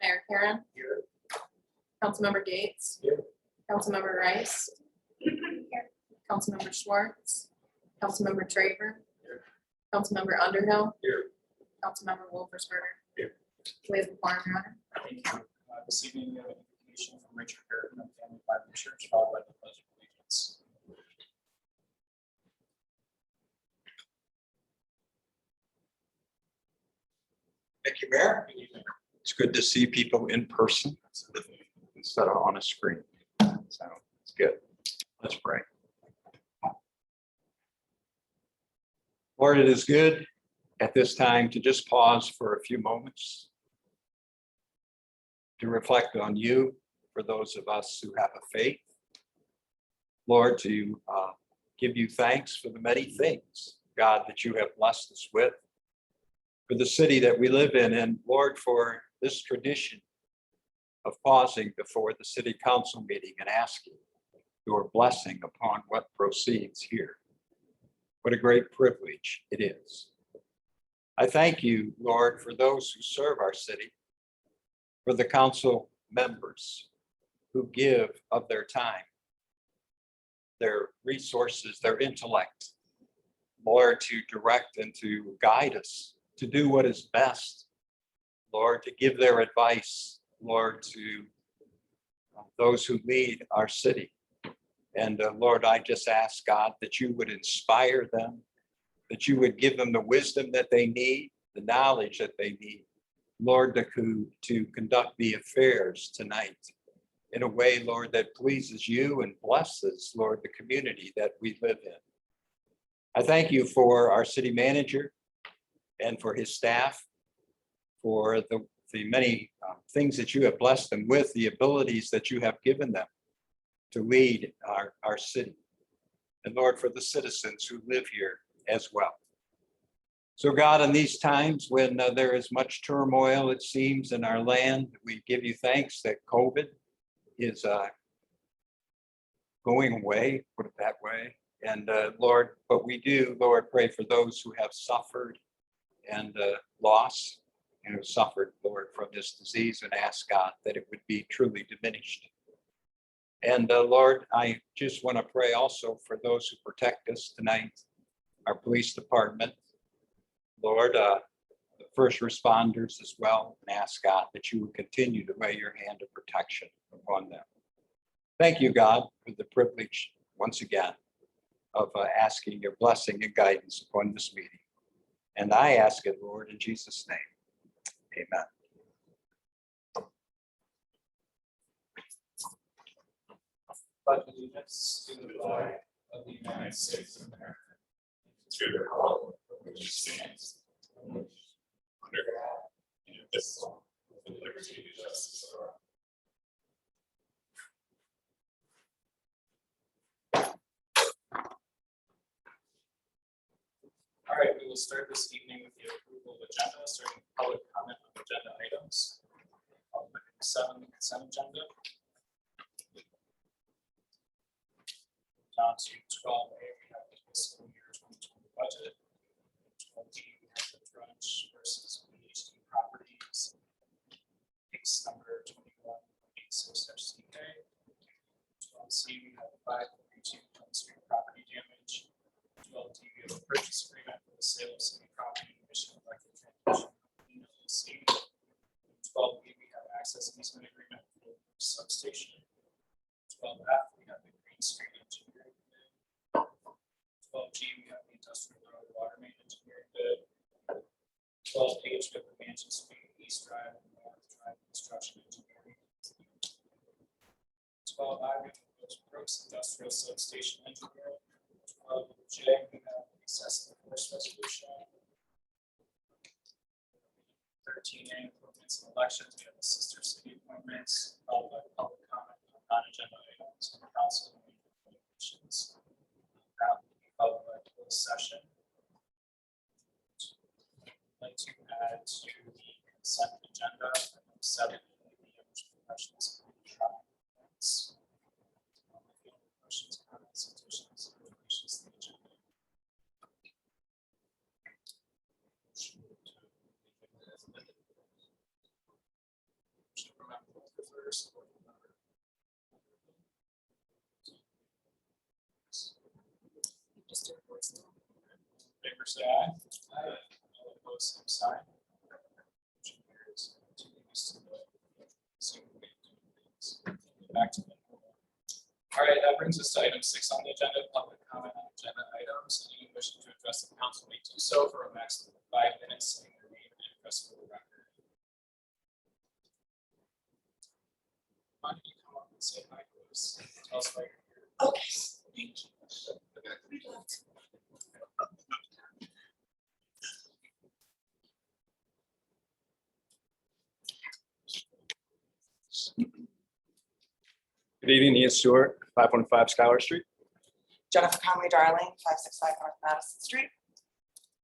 Mayor Karen. Here. Councilmember Gates. Here. Councilmember Rice. Councilmember Schwartz. Councilmember Traver. Here. Councilmember Underhill. Here. Councilmember Wolfersberger. Here. We have a quorum, Your Honor. Thank you. This evening, we have an invocation from Richard Harrison of Family Bible Church, followed by the pledge of allegiance. Thank you, Mayor. It's good to see people in person instead of on a screen. So it's good. Let's pray. Lord, it is good at this time to just pause for a few moments to reflect on you for those of us who have a faith. Lord, to give you thanks for the many things, God, that you have blessed us with, for the city that we live in, and Lord, for this tradition of pausing before the city council meeting and asking your blessing upon what proceeds here. What a great privilege it is. I thank you, Lord, for those who serve our city, for the council members who give of their time, their resources, their intellect, Lord, to direct and to guide us, to do what is best, Lord, to give their advice, Lord, to those who lead our city. And Lord, I just ask, God, that you would inspire them, that you would give them the wisdom that they need, the knowledge that they need, Lord, to conduct the affairs tonight in a way, Lord, that pleases you and blesses, Lord, the community that we live in. I thank you for our city manager and for his staff, for the many things that you have blessed them with, the abilities that you have given them to lead our city. And Lord, for the citizens who live here as well. So God, in these times when there is much turmoil, it seems, in our land, we give you thanks that COVID is going away, put it that way. And Lord, but we do, Lord, pray for those who have suffered and loss and have suffered, Lord, from this disease, and ask God that it would be truly diminished. And Lord, I just want to pray also for those who protect us tonight, our police department, Lord, the first responders as well, and ask God that you would continue to lay your hand of protection upon them. Thank you, God, for the privilege once again of asking your blessing and guidance upon this meeting. And I ask it, Lord, in Jesus' name. Amen. Pledge allegiance to the flag of the United States of America, to the republic which stands under God, indivisible, with liberty and justice for all. All right, we will start this evening with the approval of agenda, starting with public comment on agenda items. Item 7, the consent agenda. Down to 12A, we have the fiscal year 2020 budget. 12D, we have the Drudge versus BHD properties. Case number 2186-CK. 12C, we have the 532 Plum Street property damage. 12D, we have a purchase agreement for the sale of city property, Michigan Electric Transmission Company, LLC. 12B, we have access easement agreement for the substation. 12F, we have the Green Street engineering bid. 12G, we have the industrial road water main engineering bid. 12H, we have the Mansion Street East Drive and North Drive construction engineering. 12I, we have the Brooks Industrial Substation engineering. 12J, we have the excessive force resolution. 13A, appointments and elections, we have the sister city appointments, followed by public comment on non-agenda items on the council and communications. That will be followed by closed session. I'd like to add to the consent agenda, item 7, the professionals. Questions, comments, suggestions, in relation to the agenda. first. Fourth Amendment. Just do a voice vote. Favor say aye. Aye. All opposed, same sign. Motion carries. Two things to the Zoom meeting. Back to the. All right, that brings us to item 6 on the agenda, public comment on agenda items. Anyone wishing to address the council may do so for a maximum of 5 minutes, saying their name and address for the record. Why don't you come up and say hi to us? Tell us why you're here. Okay, thank you. We'd love to. Good evening, Ian Stewart, 515 Schuyler Street, Jennifer Conley Darling, 565 North Madison Street.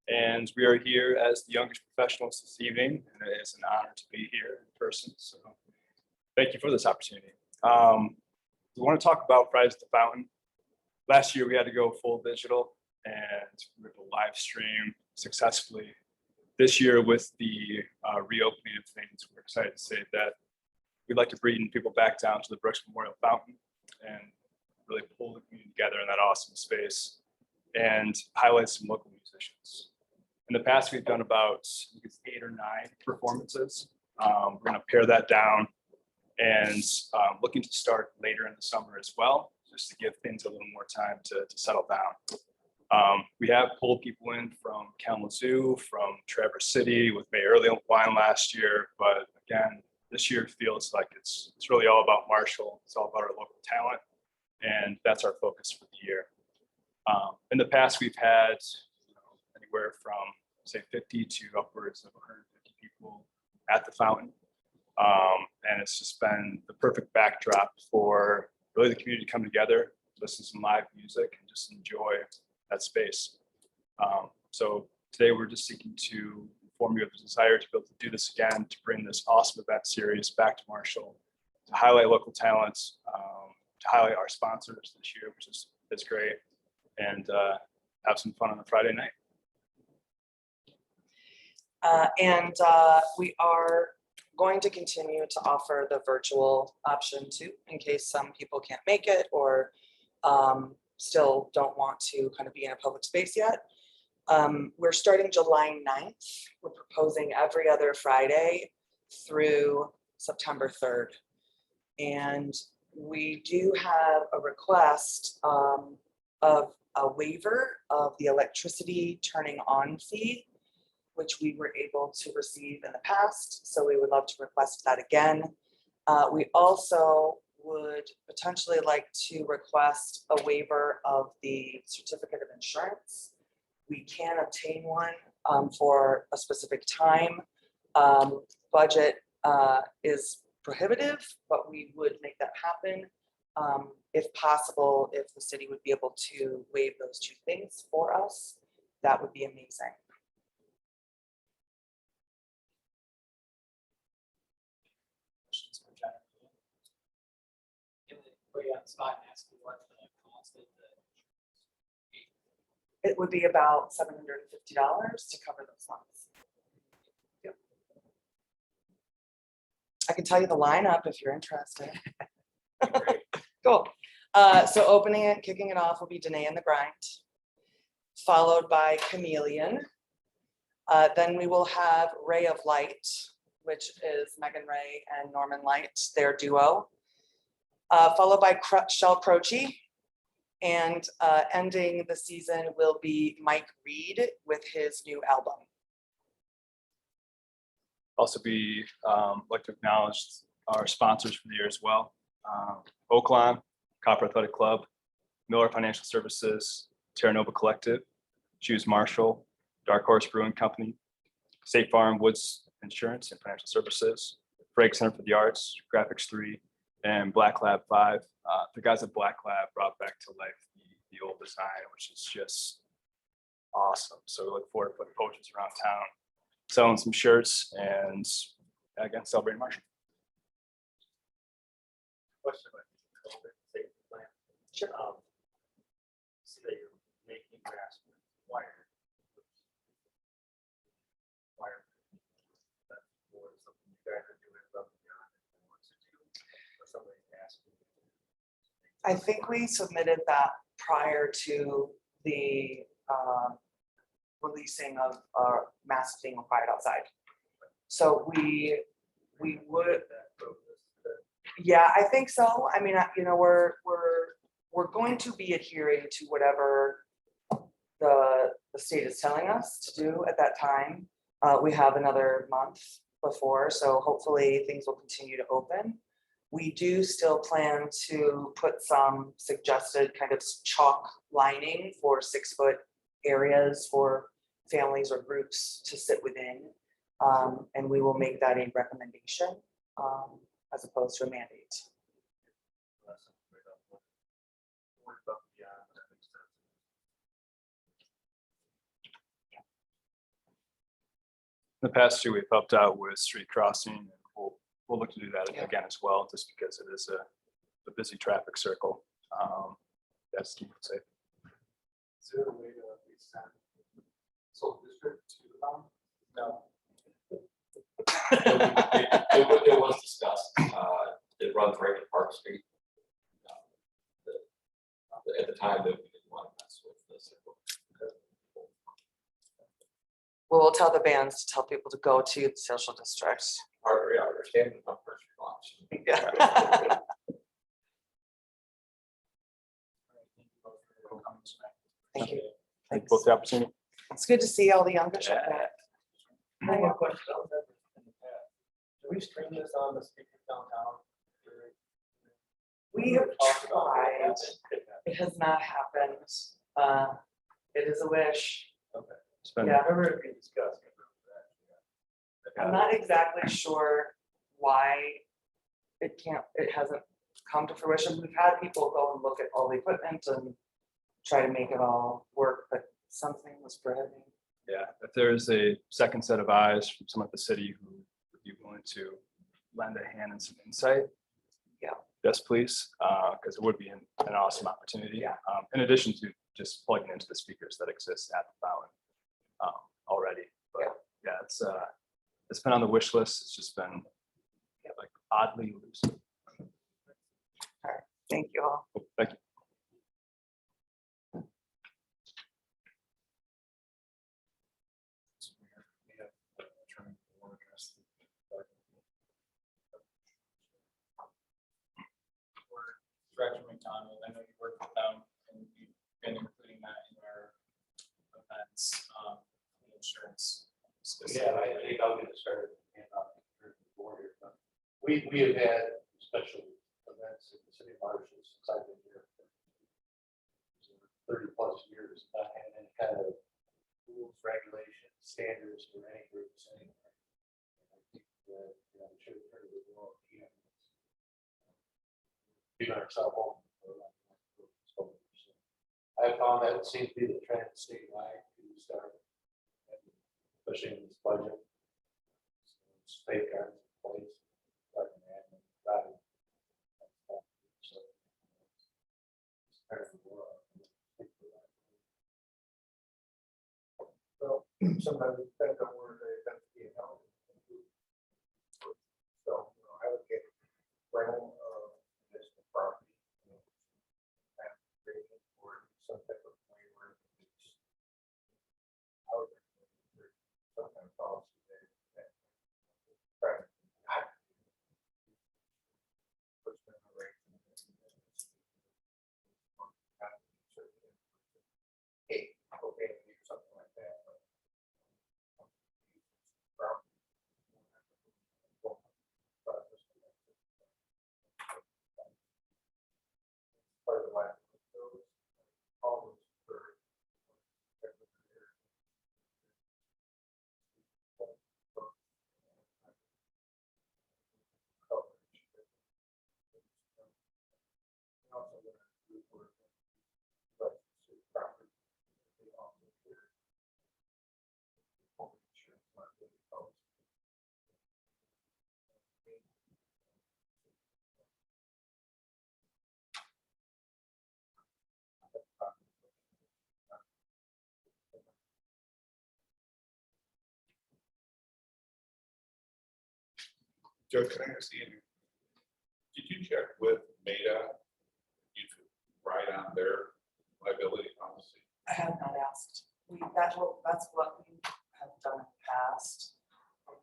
and we are here as the youngest professionals this evening, and it is an honor to be here in person, so thank you for this opportunity. We want to talk about Fridays at the Fountain. Last year, we had to go full digital, and we were able to live stream successfully. This year, with the reopening of things, we're excited to say that we'd like to bring people back down to the Brooks Memorial Fountain and really pull the community together in that awesome space and highlight some local musicians. In the past, we've done about 8 or 9 performances. We're going to pare that down and looking to start later in the summer as well, just to give things a little more time to settle down. We have pulled people in from Kalamazoo, from Traverse City with May Early Wine last year, but again, this year feels like it's really all about Marshall. It's all about our local talent, and that's our focus for the year. In the past, we've had anywhere from say 50 to upwards of 150 people at the fountain, and it's just been the perfect backdrop for really the community to come together, listen to some live music, and just enjoy that space. So today, we're just seeking to inform you of the desire to be able to do this again, to bring this awesome event series back to Marshall, to highlight local talents, to highlight our sponsors this year, which is great, and have some fun on a Friday night. We are going to continue to offer the virtual option too, in case some people can't make it or still don't want to kind of be in a public space yet. We're starting July 9th. We're proposing every other Friday through September 3rd. And we do have a request of a waiver of the electricity turning on fee, which we were able to receive in the past. So we would love to request that again. We also would potentially like to request a waiver of the certificate of insurance. We can obtain one for a specific time. Budget is prohibitive, but we would make that happen. If possible, if the city would be able to waive those 2 things for us, that would be amazing. Questions for Jennifer? Can we put you on the spot and ask you what the cost of the It would be about $750 to cover those months. Yep. I can tell you the lineup if you're interested. Cool. So opening it, kicking it off will be Danae and the Grind, followed by Chameleon. Then we will have Ray of Light, which is Megan Ray and Norman Light, their duo. Followed by Shell Croce. And ending the season will be Mike Reed with his new album. Also like to acknowledge our sponsors for the year as well. Oaklawn, Copper Athletic Club, Miller Financial Services, Terra Nova Collective, Choose Marshall, Dark Horse Brewing Company, State Farm Woods Insurance and Financial Services, Frank Center for the Arts, Graphics 3, and Black Lab 5. The guys at Black Lab brought back to life the old design, which is just awesome. So we look forward to putting posters around town, selling some shirts, and again, celebrating Marshall. Question about the COVID safety plan. Sure. See that you're making grass wire. Wire. That's more something you guys are doing above and beyond what you want to do. I think we submitted that prior to the releasing of masks being required outside. So we would, yeah, I think so. I mean, you know, we're going to be adhering to whatever the state is telling us to do at that time. We have another month before, so hopefully things will continue to open. We do still plan to put some suggested kind of chalk lining for 6-foot areas for families or groups to sit within. And we will make that a recommendation as opposed to a mandate. In the past year, we've helped out with street crossing, and we'll look to do that Yeah. again as well, just because it is a busy traffic circle. That's key to say. Is there a way to extend Soul District to the town? No. It was discussed, it runs right to Park Street. At the time that we didn't want to mess with this. We'll tell the bands to tell people to go to the social districts. Hardly understand the first response. Yeah. Thank you. Thank you both for the opportunity. It's good to see all the youngers. out there. I have a question. Do we stream this on the speakers downtown? We have tried. It has not happened. It is a wish. It's been- Yeah. I remember it being discussed. I'm not exactly sure why it hasn't come to fruition. We've had people go and look at all the equipment and try to make it all work, but something was prohibiting. Yeah, if there is a second set of eyes from someone at the city who would be willing to lend a hand and some insight. Yeah. Yes, please, because it would be an awesome opportunity. Yeah. In addition to just plugging into the speakers that exist at the fountain already. But yeah, it's been on the wish list. It's just been like oddly elusive. Thank you all. Thank you. Director McDonald, I know you work with them and you've been including that in our events, insurance. Yeah, I think I'll get it started. And we have had special events in the city of Marshall since I've been here. For 30+ years, not had any kind of rules, regulations, standards for any groups anywhere. And I think that, you know, we should have heard of the world. Being ourselves. I found that it seems to be the trend statewide to start, especially in this budget. Safeguards in place, like man, driving. So, it's kind of the world. Well, sometimes it depends on where the event's being held. So, you know, I would get rental this property. Or some type of way where it's. I would recommend some kind of policy there. Right. Puts them in the right. Hey, okay, something like that. Part of the life. Always for. Joe, can I ask you, did you check with Meta? You ride on their liability policy? I have not asked. That's what we have done in the past.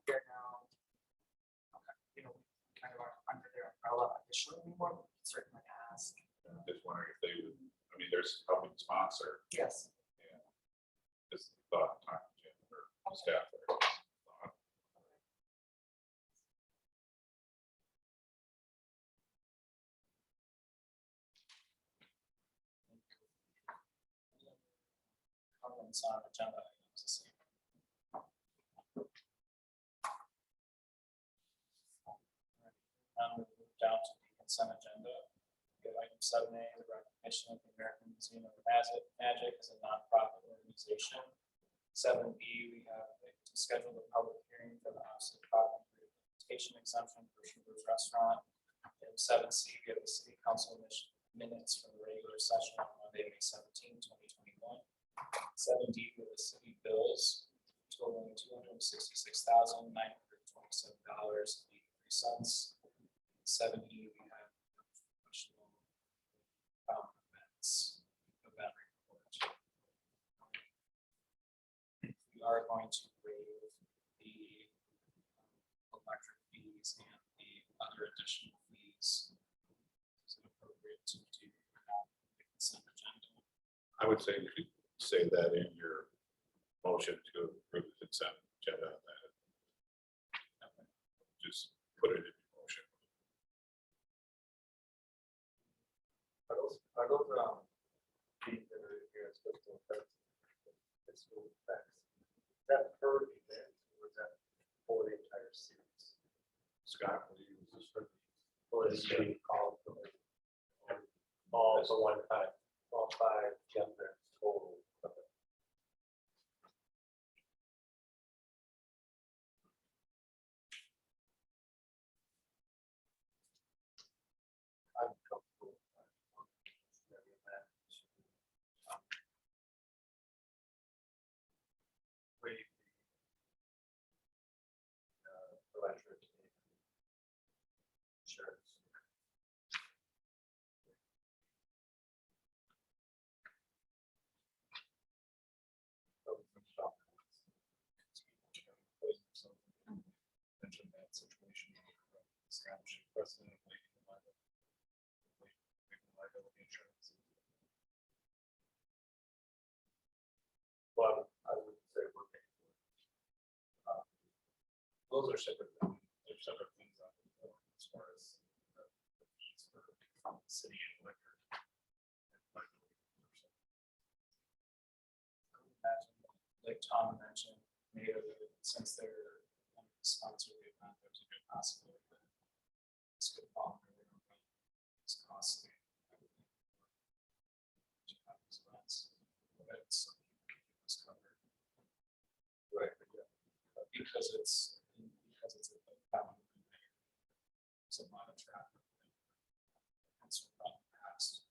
We're now, okay, you know, kind of are under their umbrella officially anymore, but we can certainly ask. I'm just wondering if they would, I mean, there's helping sponsor, Yes. just thought, time, or staff. There. Comments on agenda items this evening? We'll move down to the consent agenda. We have item 7A, the recognition of the American Museum of Magic as a nonprofit organization. 7B, we have to schedule a public hearing for the offset property rehabilitation exemption for Schubert's Restaurant. Item 7C, we have the city council minutes from the regular session on Monday, May 17, 2021. 7D, we have the city bills totaling $266,927.83. 7E, we have professional events, event report. We are going to waive the electric fees and the other additional fees. Is it appropriate to do the consent agenda? I would say you should say that in your motion to approve the consent agenda. Just put it in your motion. Are those fees that are here as fiscal effects? Fiscal effects. Is that per event or is that for the entire series? Scott, will you use this for? Or is it called for all for one time? All 5 chapters total. I'm comfortable. Waive the electric insurance. Mention that situation. Establish precedent of liability insurance. Well, I would say we're paying for it. Those are separate. They're separate things as far as the fees for city and liquor. Like Tom mentioned, maybe since they're sponsor the event, there's a good possibility that this could fall under their own. It's costly. To have these events, but it's covered. Right. Because it's a fountain. It's a lot of traffic. It's from the past.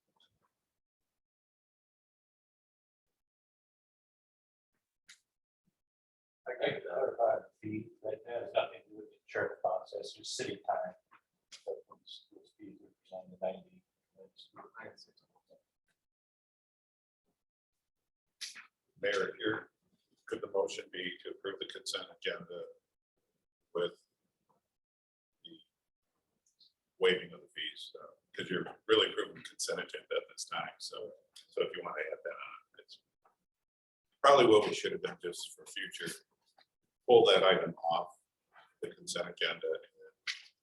I can clarify the fee, that has nothing to do with the insurance process, it's city time. So those fees represent the 90. Mayor, could the motion be to approve the consent agenda with the waiving of the fees? Because you're really approving the consent agenda at this time. So if you want to add that on, it's probably what we should have done just for future. Pull that item off the consent agenda and then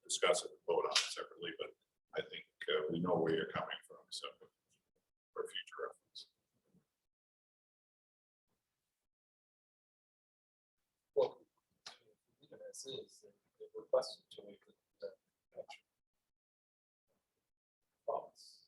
discuss it and vote on it separately. But I think we know where you're coming from. So for future reference. Well, even as is, they requested to waive the thoughts.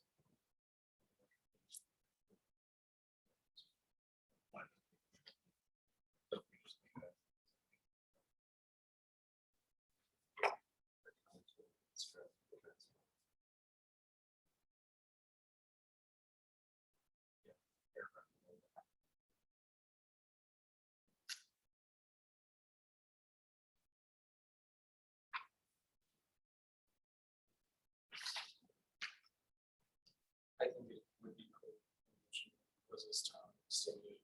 as Tom stated.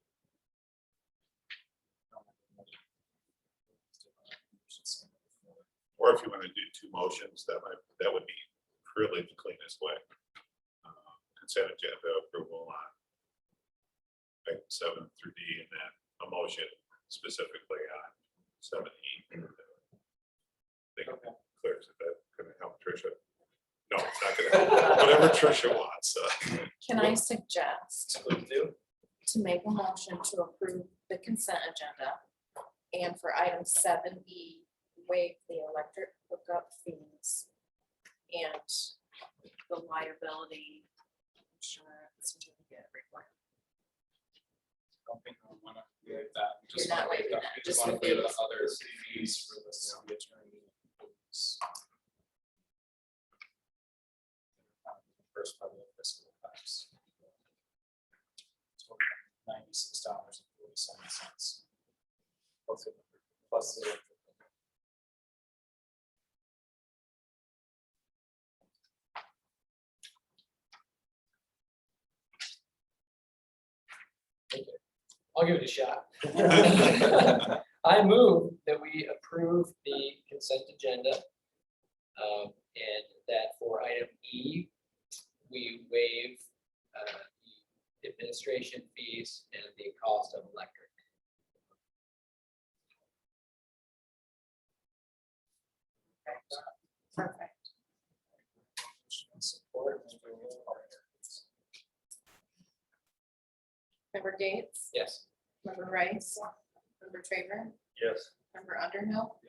Or if you want to do two motions, that would be really the cleanest way. Consent agenda approval on item 7 through D, and then a motion specifically on 7E. Think clears it. That gonna help Tricia? No, it's not gonna help. Whatever Tricia wants. Can I suggest Please do. to make a motion to approve the consent agenda? And for item 7E, waive the electric hookup fees and the liability insurance certificate requirement. Don't think I wanna waive that. We You're just not wanna waive waiving that. that, We just wanna the waive the fees. other fees for the city attorney. who's First part of the fiscal tax. $96.47. Plus the. I'll give it a shot. I move that we approve the consent agenda. And that for item E, we waive the administration fees and the cost of electric. Perfect. Support. Member Gates, Yes. member Rice, member Traver, Yes. member Underhill.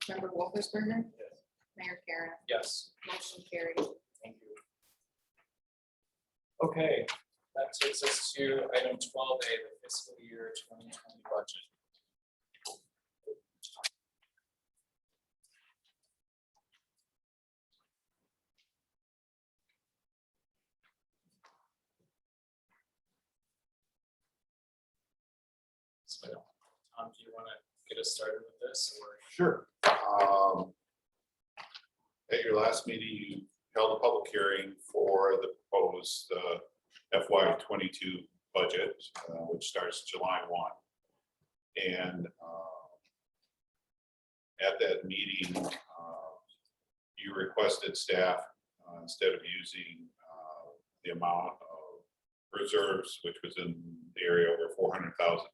Member Wolfersberger. Yes. Mayor Karen, Yes, motion carried. thank you. Okay, that takes us to item 12A, the fiscal year 2020 budget. So, Tom, do you want to get us started with this, or? Sure. At your last meeting, you held a public hearing for the proposed FY '22 budget, which starts July 1. And at that meeting, you requested staff, instead of using the amount of reserves, which was in the area over $400,000,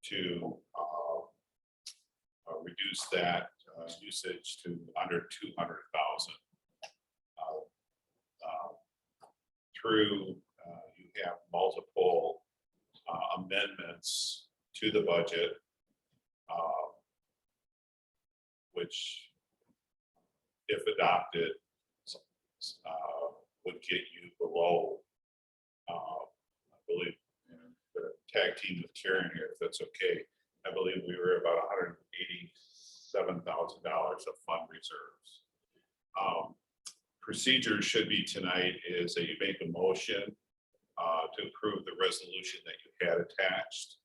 to reduce that usage to under 200,000. Through, you have multiple amendments to the budget, which, if adopted, would get you below, I believe, the tag team with Karen here, if that's okay. I believe we were about $187,000 of fund reserves. Procedure should be tonight is that you make a motion to approve the resolution that you had attached.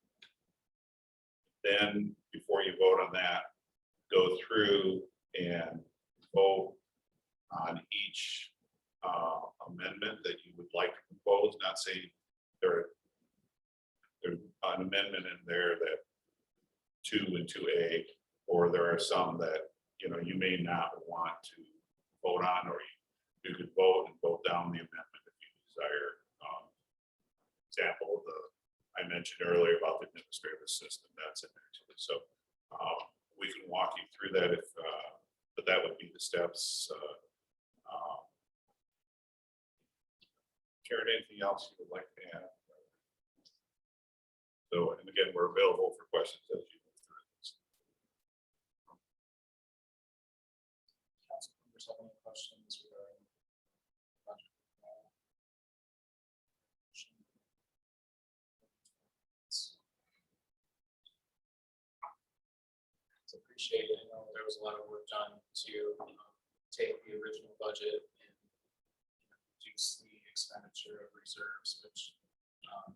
Then, before you vote on that, go through and vote on each amendment that you would like to propose, not saying there's an amendment in there that 2 and 2A, or there are some that, you may not want to vote on, or you could vote and vote down the amendment if you desire. Example of I mentioned earlier about the administrative assistant, that's in there too. So we can walk you through that but that would be the steps. Karen, anything else you would like to add? So, and again, we're available for questions as you go through this. Council members have any questions regarding budget? It's appreciated. I know there was a lot of work done to take the original budget and reduce the expenditure of reserves, which I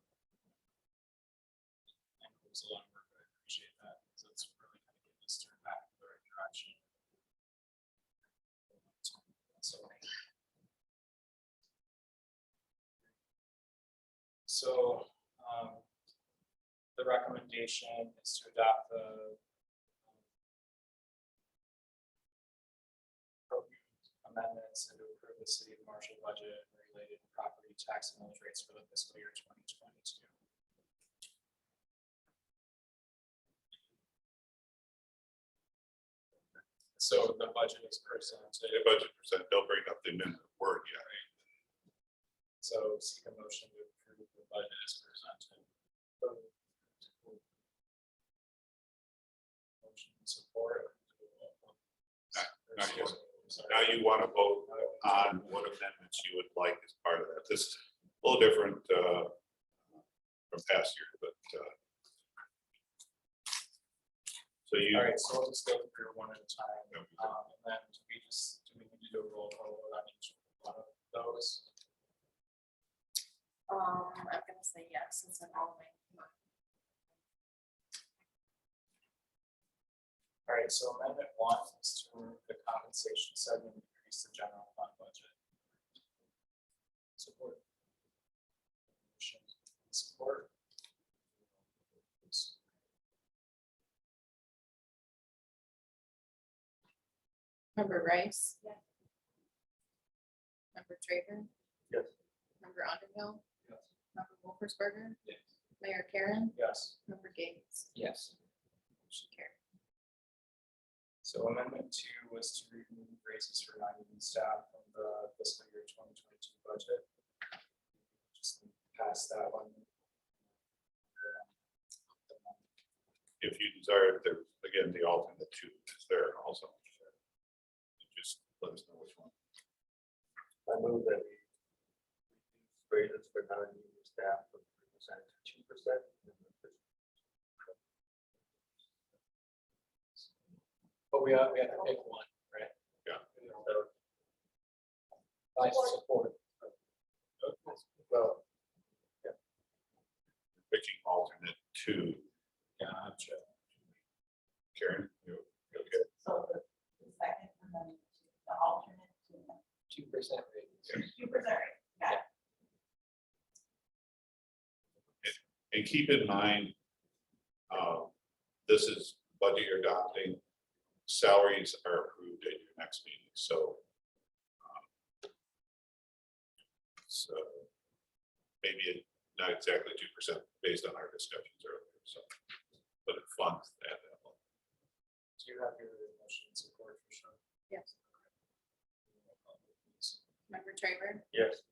know it was a lot of work, but I appreciate that, because it's really kind of getting us turned back in the right direction. So so, the recommendation is to adopt the amendments and to approve the city of Marshall budget and related property tax and millage rates for the fiscal year 2022. So the budget is presented, The budget percent, don't bring up the amendment word yet. so seek a motion to approve the budget as presented. Motion and support. Now you- Now you want to vote on what amendments you would like as part of that. This is a little different from past year, but so you, All right, so we'll just go through one at a time. Okay. And then do we need to do a roll call vote on each one of those? I'm gonna say yes, since I'm only. All right, so amendment 1 is to remove the compensation segment and increase the general fund budget. Support. Motion and support. Member Rice? Member Traver? Yes. Member Underhill? Yes. Member Wolfersberger? Yes. Mayor Karen? Yes. Member Gates? Yes. Motion carried. So amendment 2 was to remove raises for non-union staff from the fiscal year 2022 budget. Just pass that one. if you desire, there, again, the alternate 2 is there also. Just let us know which one. I move that we reduce raises for non-union staff from 3% to 2%. But we have to pick one, right? Yeah. I support. Well, Picking alternate 2. Gotcha. Karen, you okay? So the second amendment, the alternate to 2% raise. 2%, got it. And keep in mind, this is budget you're adopting. Salaries are approved at your next meeting, so. So maybe not exactly 2% based on our discussions earlier, so. But it funds at that level. Do you have your motion and support for sure? Yes. Member Traver? yes.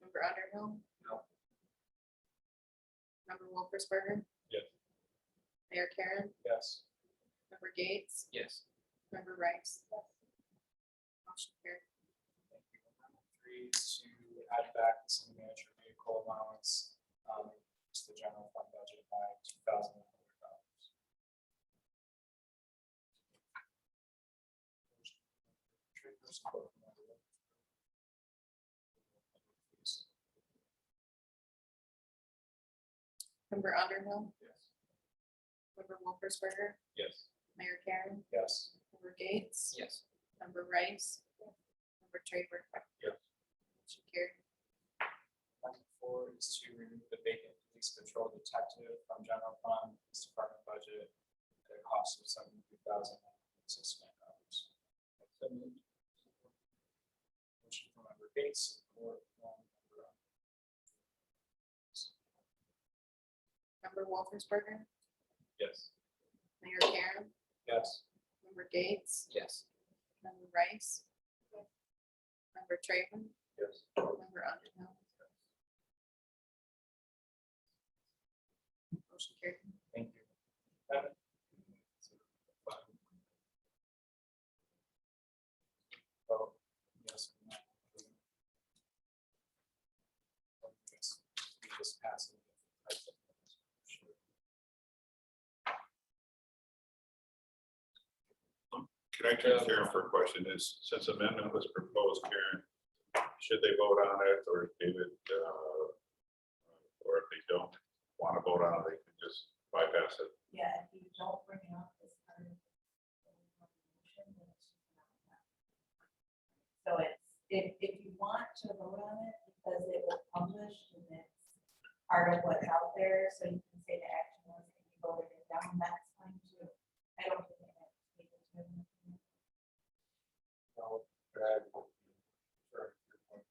Member Underhill? No. Member Wolfersberger? Yes. Mayor Karen? Yes. Member Gates? Yes. Member Rice? Motion carried. Thank you. Amendment 3 is to add back the city manager vehicle allowance, to the general fund budget by $2,100. Member Underhill? Yes. Member Wolfersberger? Yes. Mayor Karen? Yes. Member Gates? Yes. Member Rice? Member Traver? Yes. Motion carried. Amendment 4 is to remove the vacant police patrol detective from general fund, police department budget at a cost of $72,069. Motion from member Gates, support from member. Member Wolfersberger? Yes. Mayor Karen? Yes. Member Gates? Yes. Member Rice? Member Traver? Yes. Member Underhill? Motion carried. Thank you. Evan? Vote yes or no. Yes, we just pass it. Can I turn to Karen for a question? Is, since amendment was proposed, Karen, should they vote on it, or David, or if they don't want to vote on it, they can just bypass it? Yeah, if you don't bring it up as part of the motion, then it's just not that. So it's, if you want to vote on it, because it was published and it's part of what's out there, so you can say the action was, if you voted it down, that's fine too. I don't think it has to be the two. No, Brad will be referring to your point.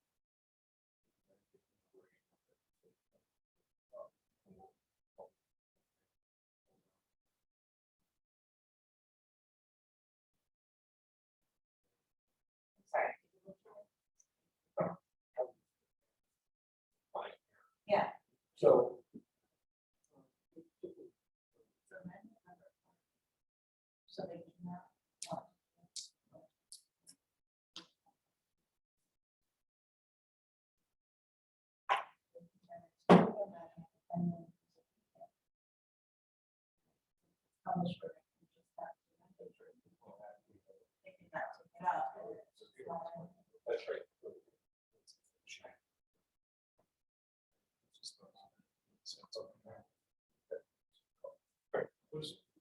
Sorry. Yeah. So. So they do not. How much work you just have to make it through. They can not take it out. That's right.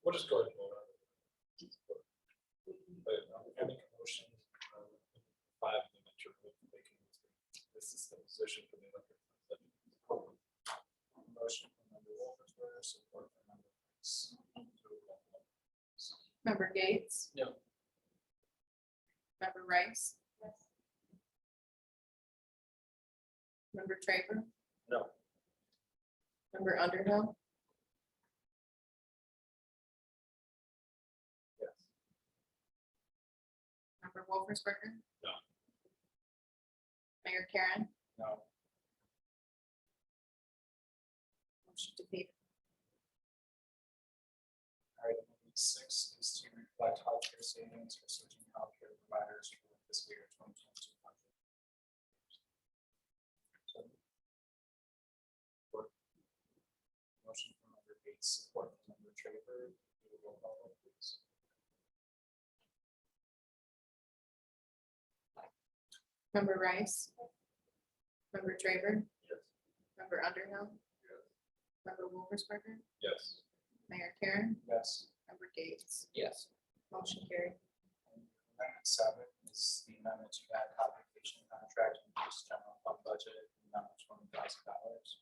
We'll just go ahead and vote on it. But I make a motion, 5 of them to remove the vacancy. This is the position for the elected. Motion from member Wolfensberger, support from member Price. Member Gates, No. member Rice. Member Traver. No. Member Underhill, Yes. member Wolfersberger. No. Mayor Karen, No. motion defeated. Item number 6 is to reflect healthcare savings for certain healthcare providers for fiscal year 2022 budget. Motion from member Gates, support from member Traver. Do a roll call vote, please. Member Rice. Member Traver. Yes. Member Underhill. Member Wolfersberger. Yes. Mayor Karen, Yes. member Gates, Yes. motion carried. Amendment 7 is the amendment to that codification contract and use general fund budget in the amount of $20,000.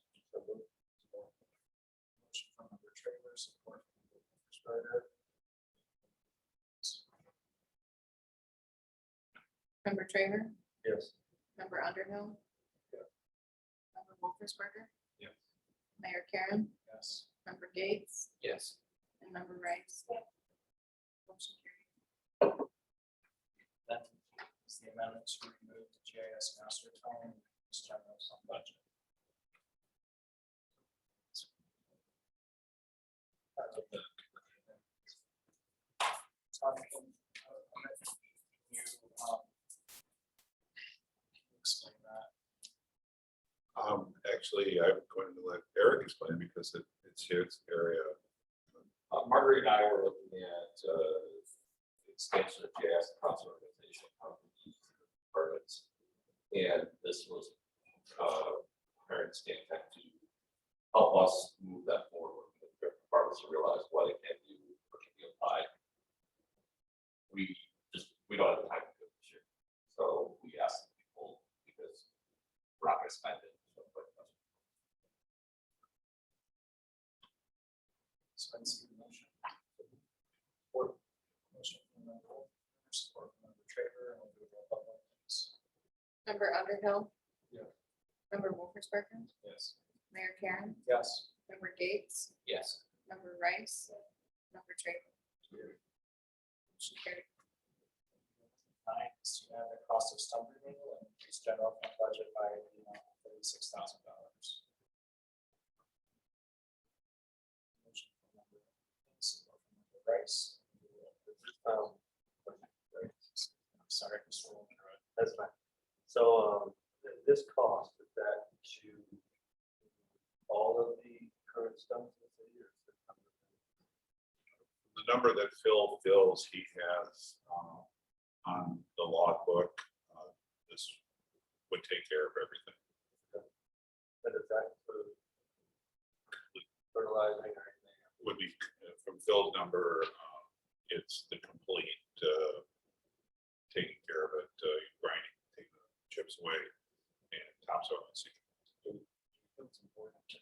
Motion from member Traver, support from member Wolfensberger. Member Traver, Yes. member Underhill. Yeah. Member Wolfersberger, Yes. Mayor Karen, Yes. member Gates, Yes. and member Rice. Motion carried. That is the amendment to remove the GIS master plan and use general fund budget. You, explain that. Actually, I'm going to let Eric explain because it's his area. Marguerite and I were looking at expansion of JS across the organization, how we use different departments. And this was parent Stantec to help us move that forward with different departments to realize what it can do, what can be applied. We don't have the time to do it this year. So we asked people because we're not going to spend it. So I see the motion. Support. Motion from member Wolfensberger, support from member Traver, and we'll do a roll call vote, please. Member Underhill. Yeah. Member Wolfersberger, Yes. Mayor Karen, Yes. member Gates, Yes. member Rice, member Traver. Motion carried. 9 is to add the cost of stump removal and increase general fund budget by the amount of $36,000. Motion from member Gates, support from member Rice. I'm sorry, Mr. Wolfensberger. That's fine. So, this cost, is that to all of the current stumps in the city or is it something? The number that Phil fills, he has on the logbook. This would take care of everything. And does that include fertilizing or anything? Would be from Phil's number, it's the complete taking care of it, grinding, taking the chips away and topsoil and seed. It's important to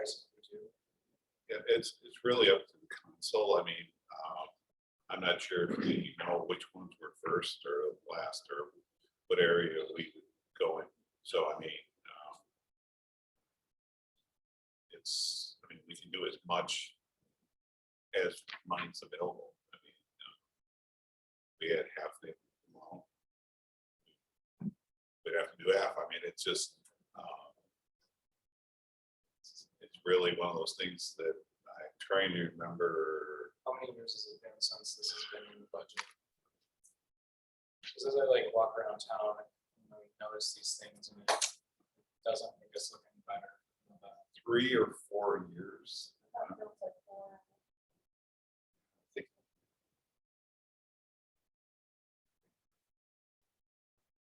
price if we do. Yeah, it's really up to the council. I mean, I'm not sure if we know which ones were first or last or what area we would go in. So, I mean, we can do as much as money's available. I mean, we had half the, well, we'd have to do half. I mean, it's just, it's really one of those things that I'm trying to remember. How many years has it been since this has been in the budget? Because as I like walk around town, I notice these things and it doesn't make us look any better. 3 or 4 years. That feels like more.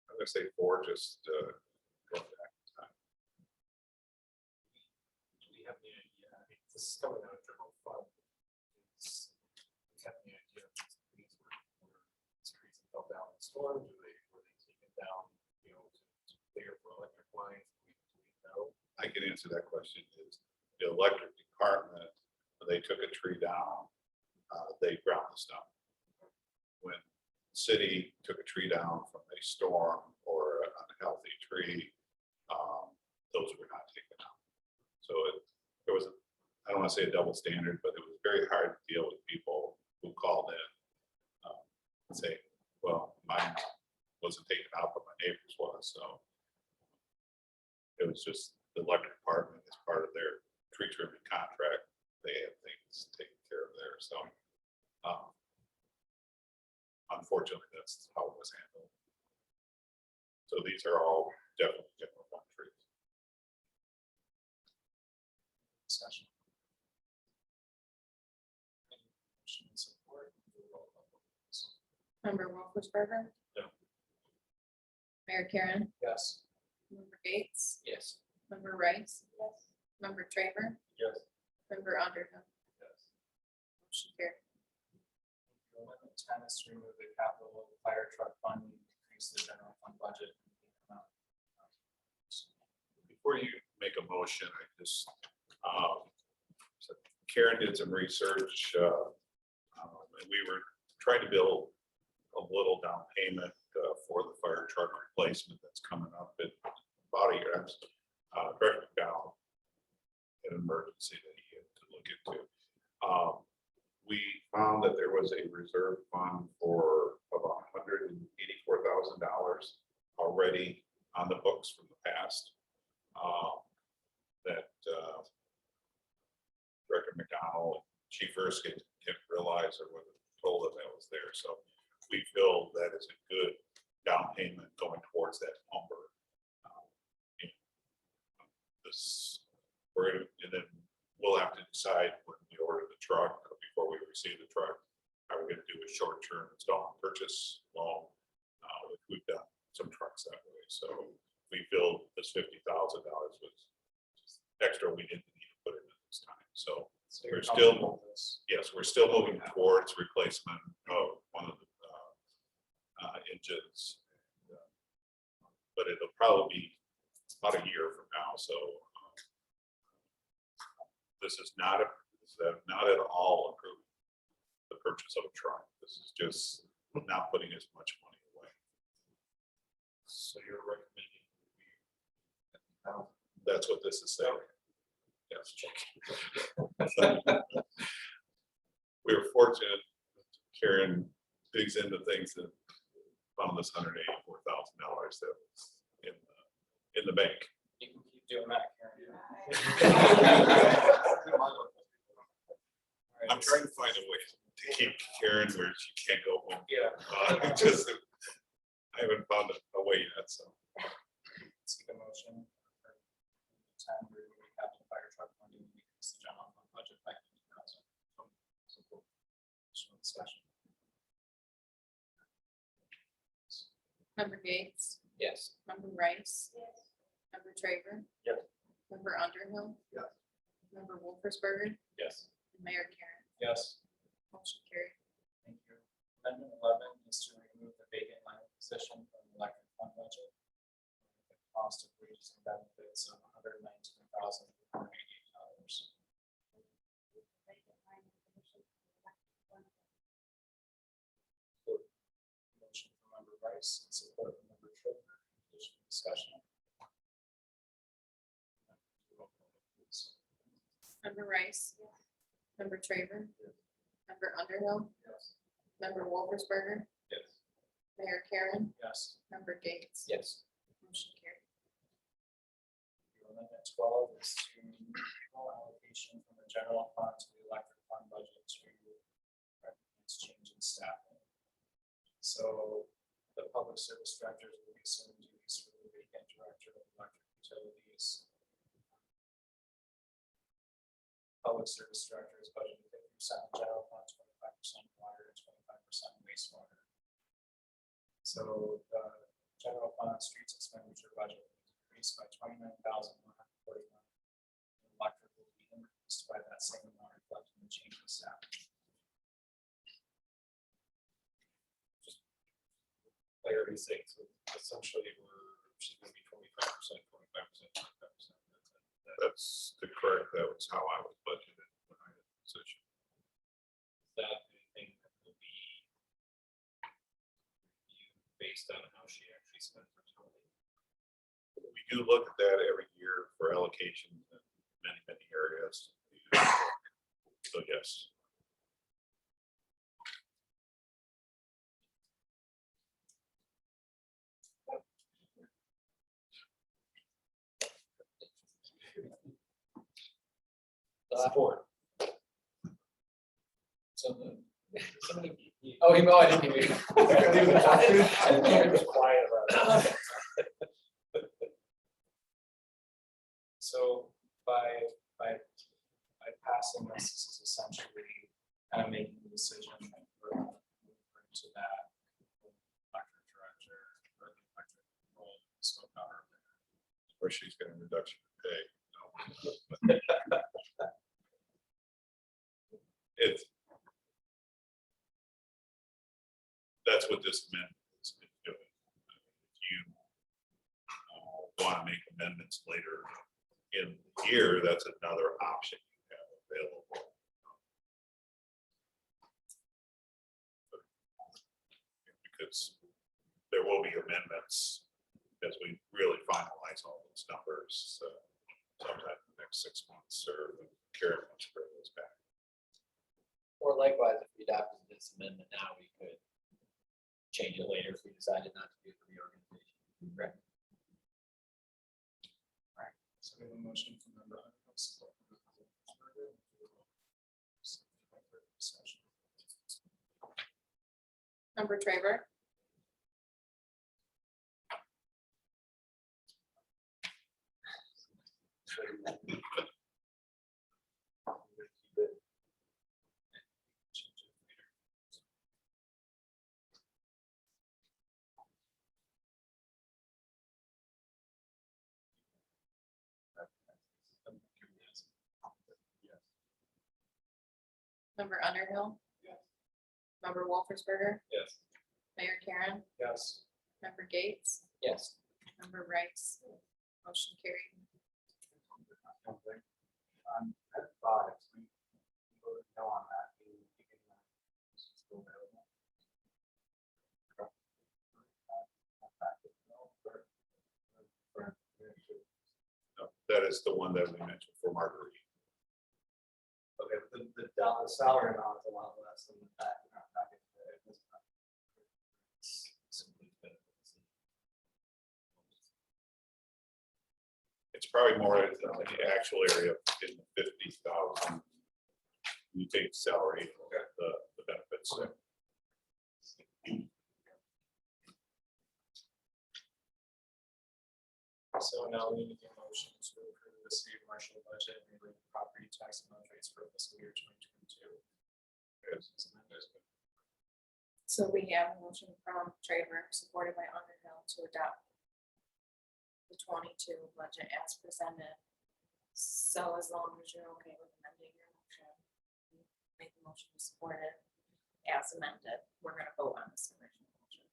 I'm gonna say 4, just going back in time. Do we have any idea? I mean, this is coming out of general fund. Do we have any idea if these trees that fell down in the storm? Were they taken down, to clear for electric lines? Do we know? I can answer that question. Is the electric department, when they took a tree down, they ground the stump. When the city took a tree down from a storm or an unhealthy tree, those were not taken out. So there was, I don't want to say a double standard, but it was very hard to deal with people who called in and say, well, mine wasn't taken out, but my neighbor's was. So it was just the electric department as part of their tree trimming contract. They had things taken care of there. So unfortunately, that's how it was handled. So these are all definitely general fund trees. Discussion. Any motion and support? We'll roll call vote, please. Member Wolfensberger. No. Mayor Karen, Yes. member Gates, Yes. member Rice, Yes. member Traver, Yes. member Underhill. Motion carried. Amendment 10 is to remove the capital fire truck fund and increase the general fund budget. Before you make a motion, I just, so Karen did some research, and we were trying to build a little down payment for the fire truck replacement that's coming up in about a year. Director McDowell had an emergency that he had to look into. We found that there was a reserve fund for about $184,000 already on the books from the past. That Director McDonald, Chief Erskine didn't realize or wasn't told that that was there. So we feel that is a good down payment going towards that number. And then we'll have to decide when we order the truck, or before we receive the truck, are we going to do a short-term install and purchase loan? Which we've done some trucks that way. So we feel this $50,000 was extra we didn't need to put in at this time. So you're we're still, comfortable with this? yes, we're still moving towards replacement of one of the engines. But it'll probably be about a year from now. So this is not at all approved the purchase of a truck. This is just not putting as much money away. So you're recommending. That's what this is saying. Yes. We were fortunate. Karen digs into things and found this $184,000 that was in the bank. You can keep doing that, Karen. I'm trying to find a way to keep Karen where she can't go home. Yeah. Just, I haven't found a way yet, so. Seek a motion. For 10, remove the capital fire truck funding and increase the general fund budget by $50,000. Discussion. Member Gates, Yes. member Rice, Yes. member Traver. Yes. Member Underhill. Yes. Member Wolfensberger, Yes. and Mayor Karen. Yes. Motion carried. Thank you. Amendment 11 is to remove the vacant line position from the electric fund budget. The cost of wages and benefits of $119,488. Rice, and support from member Schroeder. Additional discussion. Roll call, please. Member Rice. Member Traver. Member Underhill. Member Wolfersberger. Yes. Mayor Karen. Yes. Member Gates. Yes. Motion carried. Amendment 12 is to allocation from the general fund to the electric fund budget to recommend change in staffing. So the public service directors will be assuming duties for the vacant director of electric utilities. Public service director is budgeted 50% general fund, 25% water, and 25% wastewater. So the general fund streets expenditure budget increased by 29,141. Electric will be increased by that same amount, reflecting the change in staff. Clarity sakes, essentially, she's gonna be 25%, 25%, 25%. That's the correct, that was how I was budgeted when I had the position. That anything that will be reviewed based on how she actually spends her time. We do look at that every year for allocations in many, many areas. So yes. Support. So somebody, oh, I didn't hear you. I didn't know he was quiet about it. So by passing this, this is essentially kind of making the decision that we're going to bring to that electric director or the electric role spoke about earlier. Or she's getting a reduction in pay. No. It's. That's what this amendment is doing. If you want to make amendments later in the year, that's another option you have available. Because there will be amendments as we really finalize all those numbers, sometime in the next 6 months, or when Karen wants to bring those back. Or likewise, if we adopted this amendment now, we could change it later if we decided not to do the reorganization. Correct. So we have a motion from member Underhill, support from member Wolfersberger. Discussion. Member Traver. Member Underhill. Member Wolfersberger. Yes. Mayor Karen. Yes. Member Gates. Yes. Member Rice. Motion carried. At 5, we voted no on that. It's still available. No, that is the one that we mentioned for Marguerite. Okay, but the salary amount is a lot less than that in our package. It's probably more in the actual area in the 50,000. You take salary, the benefits. So now we need a motion to approve the city of Marshall budget and related property tax and mill rates for fiscal year 2022. So we have a motion from Traver, supported by Underhill, to adopt the 22 budget as presented. So as long as you're okay with amending your motion, make the motion to support it as amended. We're gonna vote on this original motion.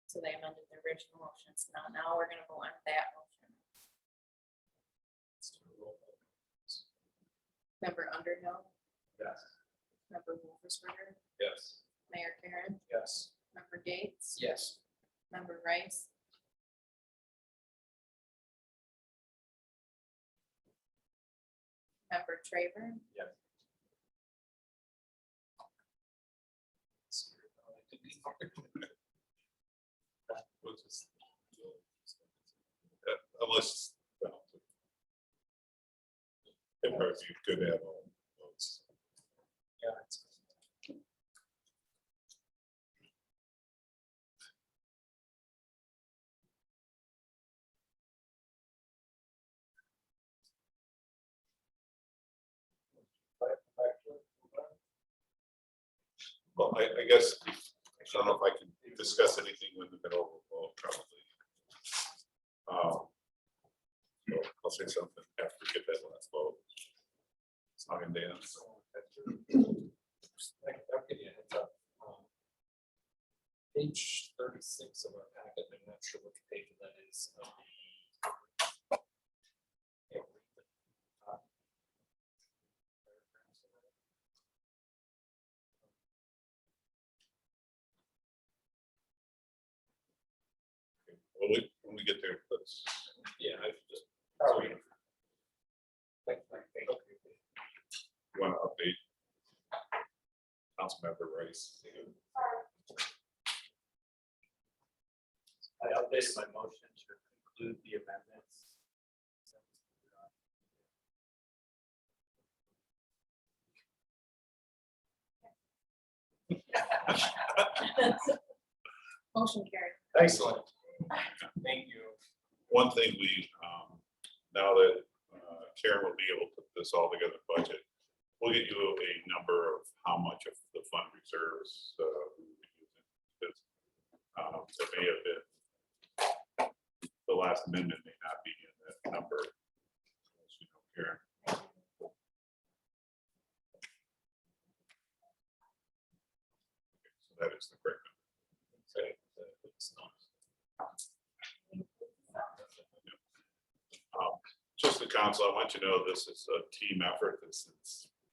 So they amended the original motion. So now we're gonna vote on that motion. Let's do a roll call. Member Underhill. Yes. Member Wolfensberger, Yes. Mayor Karen, Yes. Member Gates, Yes. Member Rice, Member Traver, Unless, well, it would be good to have all votes. Yeah. it's- Well, I guess, I don't know if I can discuss anything with the middle of the vote, probably. So I'll say something after we get that last vote. Song and dance. I'll give you a heads up. Page 36 of our packet, I'm not sure which page that is. Yeah, When we get there, let's. Yeah, I just. You want to update? Councilmember Rice. I updated my motion to include the amendments. motion carried. Excellent. Thank you. One thing now that Karen will be able to put this all together budget, we'll get you a number of how much of the fund reserves we will be using. Because, it may have been, the last amendment may not be in that number. As you know, Karen. So that is the correct number. Just the council, I want you to know this is a team effort. It's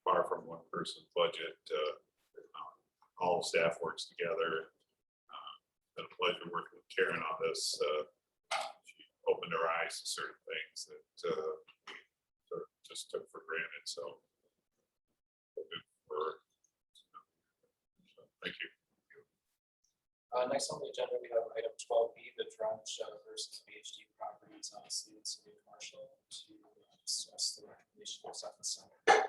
far from one person's budget. All staff works together. Been a pleasure working with Karen on this. She opened her eyes to certain things that we sort of just took for granted. So thank you. Next on the agenda, we have item 12B, the Drunch versus BHD properties on City Commercial to discuss the recommendation of Sutton Center.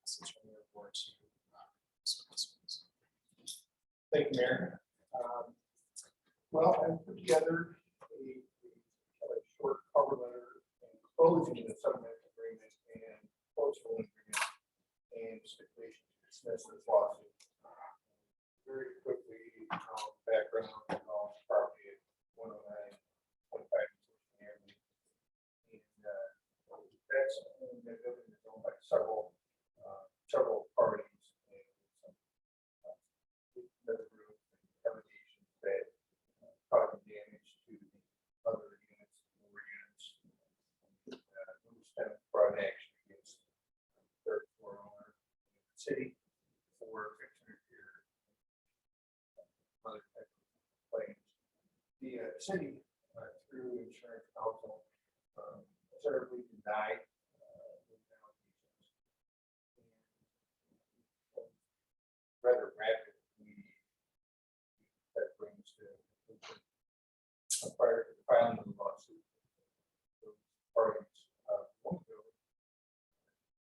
Since we're here for to. Thank you, Mayor. Well, I put together a short cover letter enclosing the settlement agreement and closing agreement and stipulation to dismiss this lawsuit. Very quickly, background on property at 109, 25 Avenue. And that's that building is owned by several parties and some other group allegations that causing damage to the other units, lower units. We brought an action against the third floor owner in the city for fixing repair. Other type of claims. The city, through insurance council, assertively denied those allegations. And rather rapidly, that brings to conclusion. Prior to the filing of the lawsuit, those parties won't go.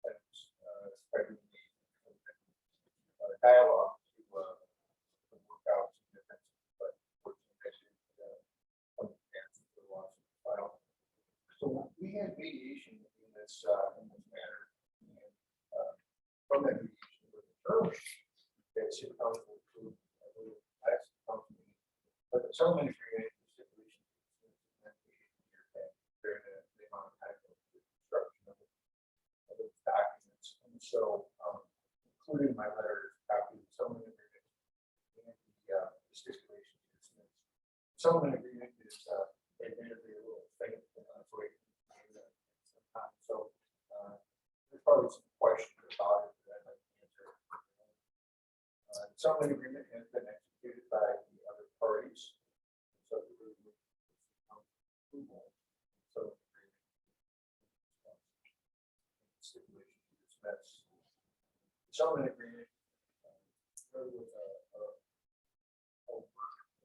That's federally dialogue to work out some differences, but unfortunately, the lawsuit filed. So we had mediation in this matter, and from that mediation, with the terms that city council approved, I believe, last council meeting, but the settlement agreement stipulation during the amount of time of the construction of those documents, and so including my letter, copy of the settlement agreement and the stipulation. Settlement agreement is admittedly a little thing, so there's probably some questions about it that I'd like to answer. settlement agreement has been executed by the other parties. So the agreement approval. So stipulation to dismiss. The settlement agreement there was a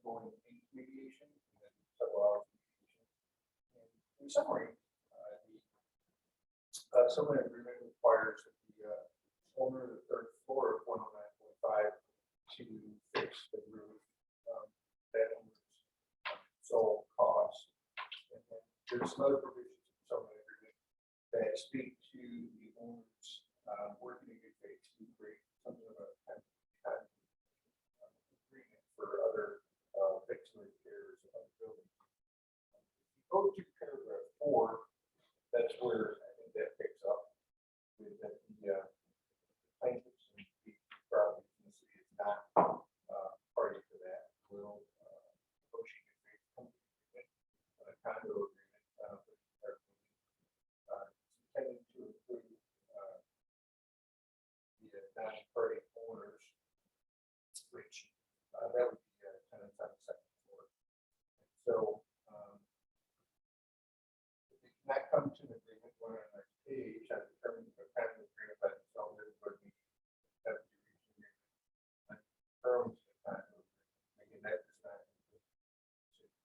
going into mediation and then several hours of mediation. And in summary, the settlement agreement requires that the owner of the third floor of 109.5 to fix the roof. That owner's sole cost. And then there's some other provisions in the settlement agreement that speak to the owner's working in good faith to create something of a kind of agreement for other fixed repairs of the building. If you go to paragraph 4, that's where I think that picks up with that the plaintiffs and the property in the city is not party to that. Will negotiate a condo agreement with their intended to include the non-party owners, which that would be tenants on the second floor. So if they cannot come to an agreement on our next page on determining the kind of agreement by themselves, everybody have to reach an agreement on terms of the kind of agreement, making that design.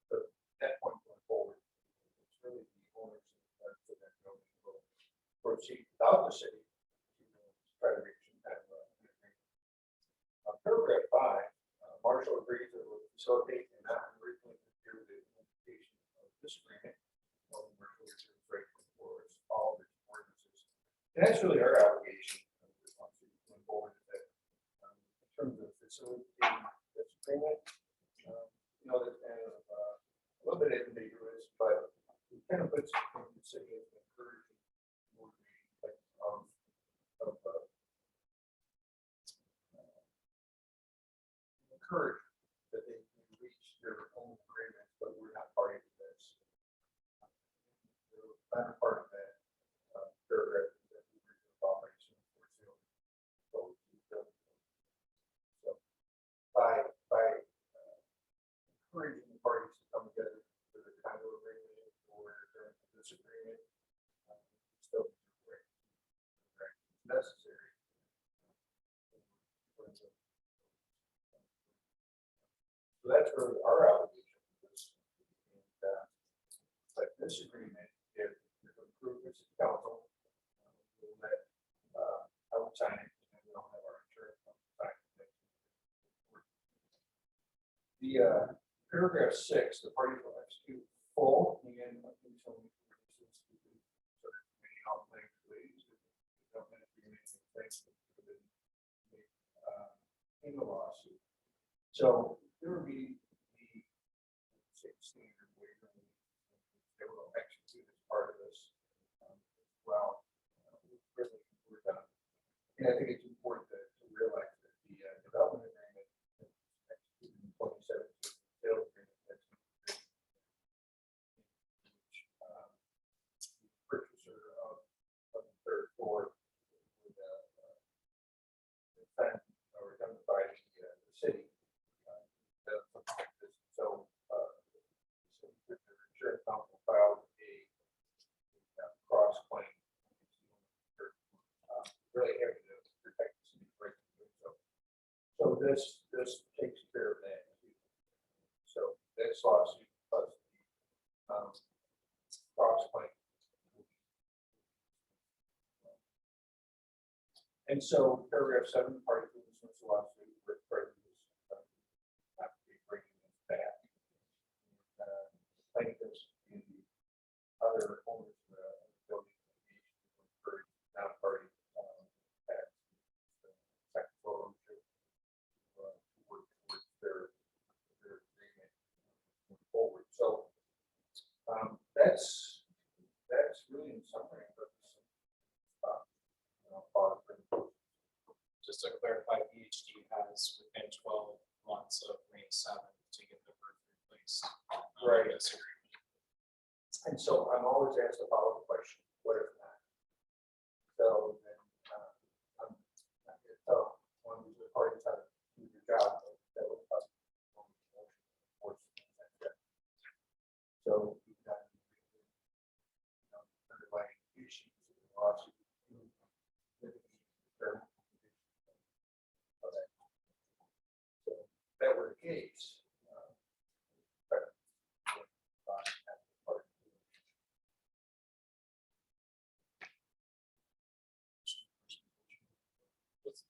So at that point going forward, it's really the owners of that building will proceed without the city to try to reach some kind of an agreement. Paragraph 5, Marshall agrees that it will facilitate and not originally interfere with the implementation of this agreement. Marshall reserves right for all of its ordinances. And that's really our obligation. Once we move forward with that, in terms of facilitating this agreement, that's kind of a little bit ambiguous, but we kind of put something in the city as encouraging more type of encourage that they can reach their own agreements, but we're not party to this. The latter part of that paragraph is that we reserve operation for sale. So by encouraging the parties to come together for the condo agreement or during this agreement, still right, necessary. So that's really our obligation for this. And, but this agreement, if approved as a council, we'll let I will sign it, and we don't have our insurance company sign it. The paragraph 6, the parties will execute full and until in the lawsuit. So there will be the standard waiver they will execute as part of this as well. We're done. And I think it's important to realize that the development agreement executed in 2017, sales agreement that's purchaser of the third floor would or identify the city. So the insurance council filed a cross claim, really having to protect the city. So this takes care of that. So this lawsuit plus the cross claim. And so paragraph 7, party to dismiss the lawsuit with prejudice, not to be bringing this back. Plaintiffs and the other owners of the building for not party tax, second floor ownership to work towards their agreement moving forward. So that's really in summary. Just to clarify, PhD has within 12 months of May 7th to get the roof replaced. Right. This agreement. And so I'm always asked a follow-up question, what if not? So then I'm not going to tell one of the parties how to do their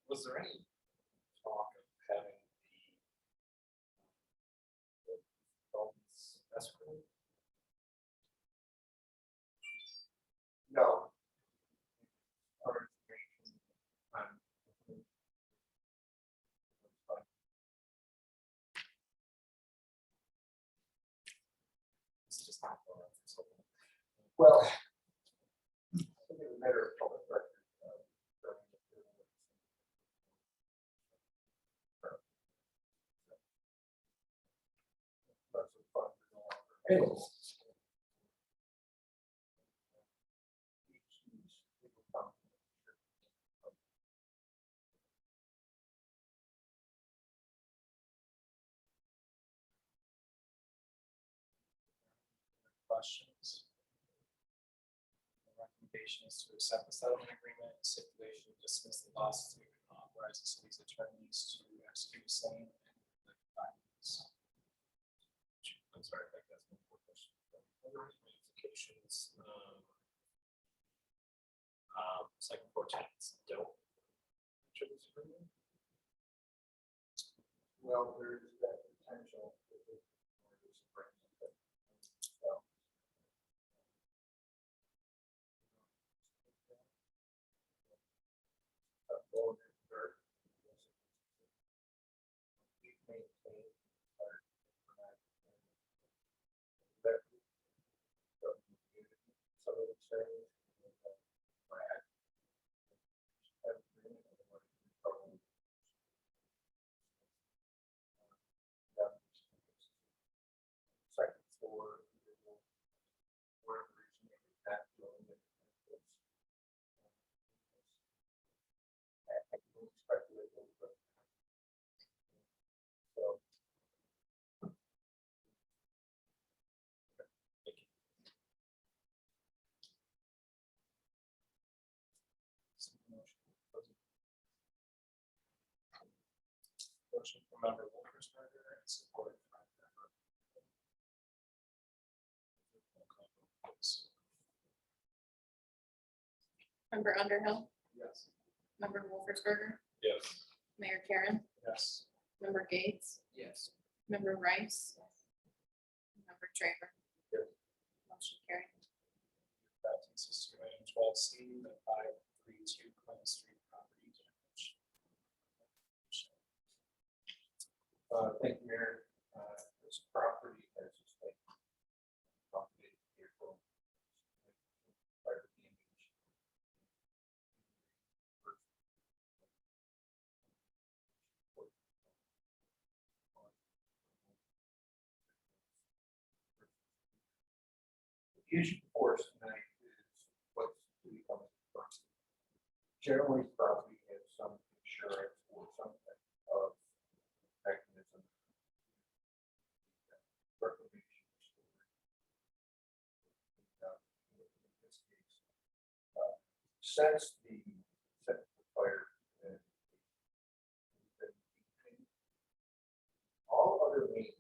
Was there any talk of having the phones escrow? No. Our information on- It's just not. Well, I think it's a matter of public record. That's a fund no longer available. Questions? The recommendation is to accept the settlement agreement, stipulation to dismiss the lawsuit, and authorize the city's attorneys to execute the same. And the documents. I'm sorry, I think that's one more question. Are there any ramifications? Second floor tenants don't. enter this agreement? Well, there's that potential. Second floor. Where originated that building. I can speculate a little bit. So. Motion from member Wolfersberger and support from member. Member Underhill, Yes. member Wolfersberger, Yes. Mayor Karen, Yes. member Gates, Yes. member Rice. Member Traver. Yes. Motion carried. That takes us to item 12C, the 532 Clinton Street property damage. Thank you, Mayor. This property has just like. Property vehicle. Fire damage. The issue for us tonight is what's to become first. Generally, property has some insurance or some type of mechanism. Reclamation. In this case, since the fire. All other means.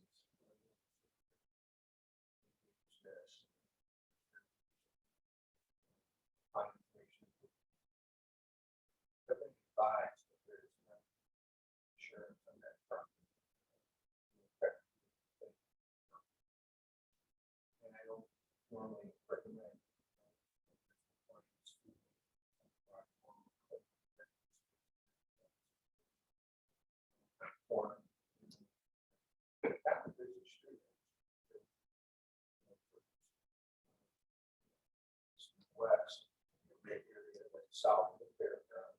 Information. But then advise that there is no insurance on that property. And I don't normally recommend. Or. West, maybe area like south of the fairground.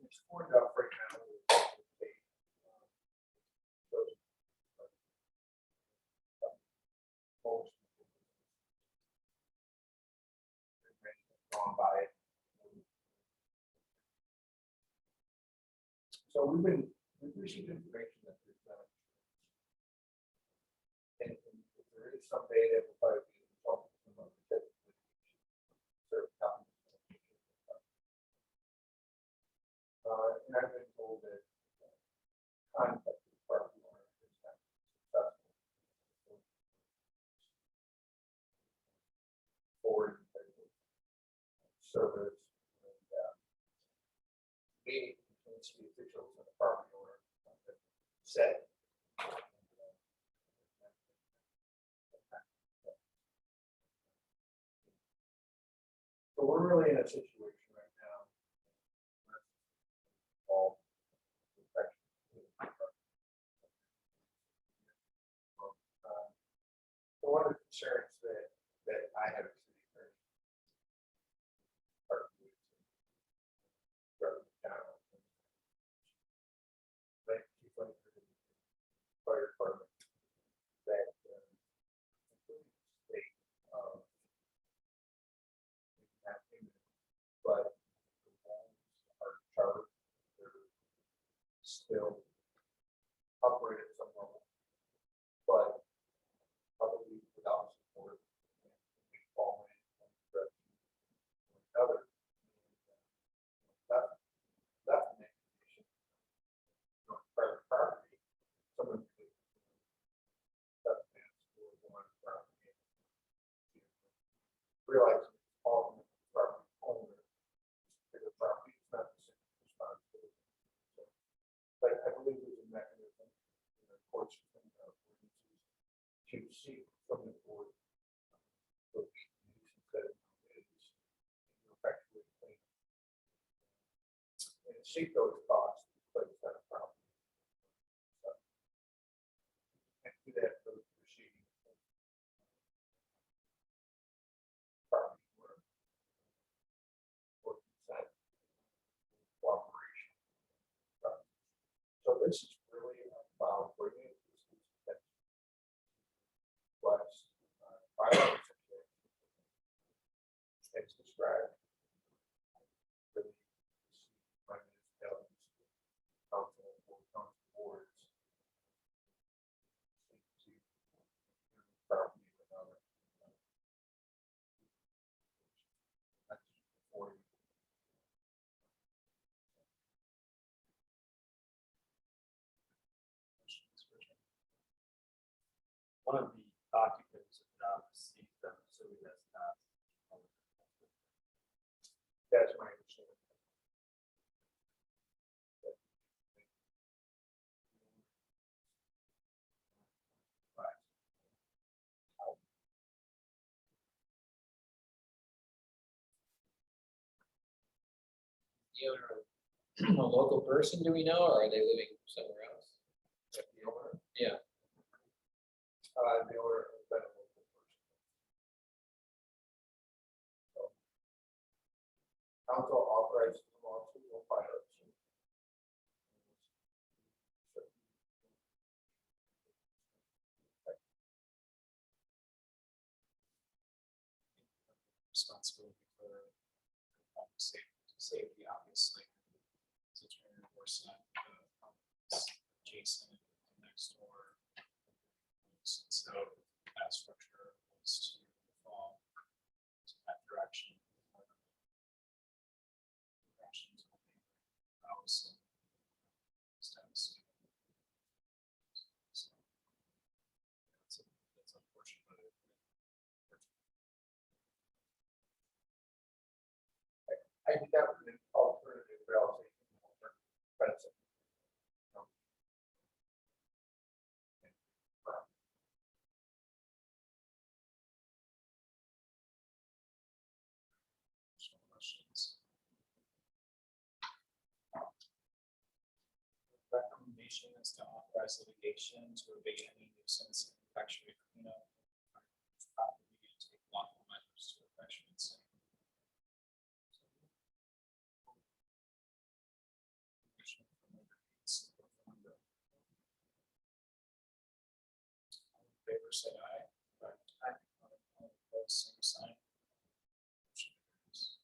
It's formed up right now. Gone by it. So we've received information that there's not. And if there is someday that will probably be involved in some of the. And I've been told that. Contact the property owner is not successful. service. And, meeting between city officials and the property owner set. So we're really in a situation right now. All so one of the concerns that I have as city attorney. Fire department. That. State. But. Are chartered. They're still. Operate at some level. But. Probably without support. We fall in. Other. That's an indication. Private property. Someone could. Realize all the property owner. The property is not the same responsibility. So, but I believe there's a mechanism in the courts and to see from the board. And seek those costs, but it's not a problem. And do that for the proceedings. Property work. Or consent. Cooperation. So this is really about bringing this West. As described. Boards. Property with other. That's for you. One of the occupants of not received them, so he has not. That's my understanding. The owner, a local person, do we know, or are they living somewhere else? The owner. Yeah. The owner has been a local person. So, council authorized the lawsuit will file it soon. Responsibility for safety, obviously. So turn your son, Jason next door. So that structure was to fall to that direction. Directions of the house and steps. So that's unfortunate, but I think that would be an alternative reality. Fencing. questions. Recommendation is to authorize litigation to abate any nuisance and effectuate cleanup. Property and take lawful measures to effectuate same. Favor say aye. Aye. All opposed, same sign. Motion carries.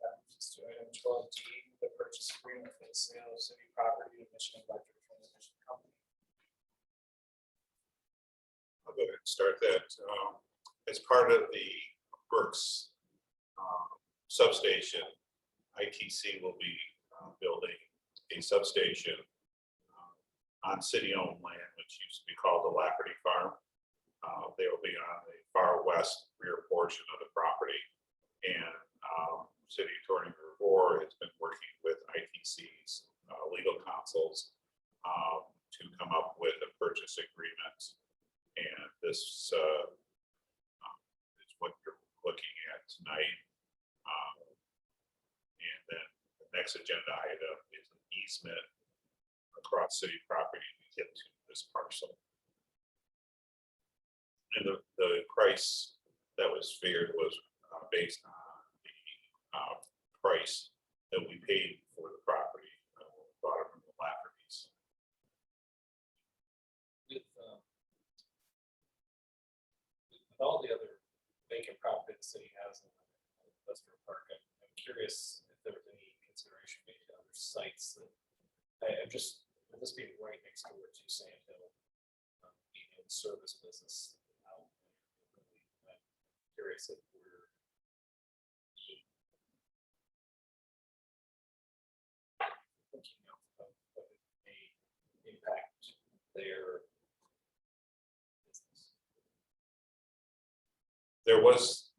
That moves us to item 12D, the purchase agreement for the sale of city property to Michigan Electric Transmission Company. I'll go ahead and start that. As part of the Berks substation, ITC will be building a substation on city-owned land, which used to be called the Lafferty Farm. They will be on the far west rear portion of the property. And City Attorney Revere has been working with ITC's legal counsels to come up with a purchase agreement. And this is what you're looking at tonight. And then the next agenda item is an easement across city property to get to this parcel. And the price that was figured was based on the price that we paid for the property, bought it from the Lafferty's. With all the other vacant property the city has in the industrial park, I'm curious if there was any consideration made to other sites that, I'm just, with this being right next door to Sand Hill, being in service business. I'm curious if we're thinking of what it may impact their business. There was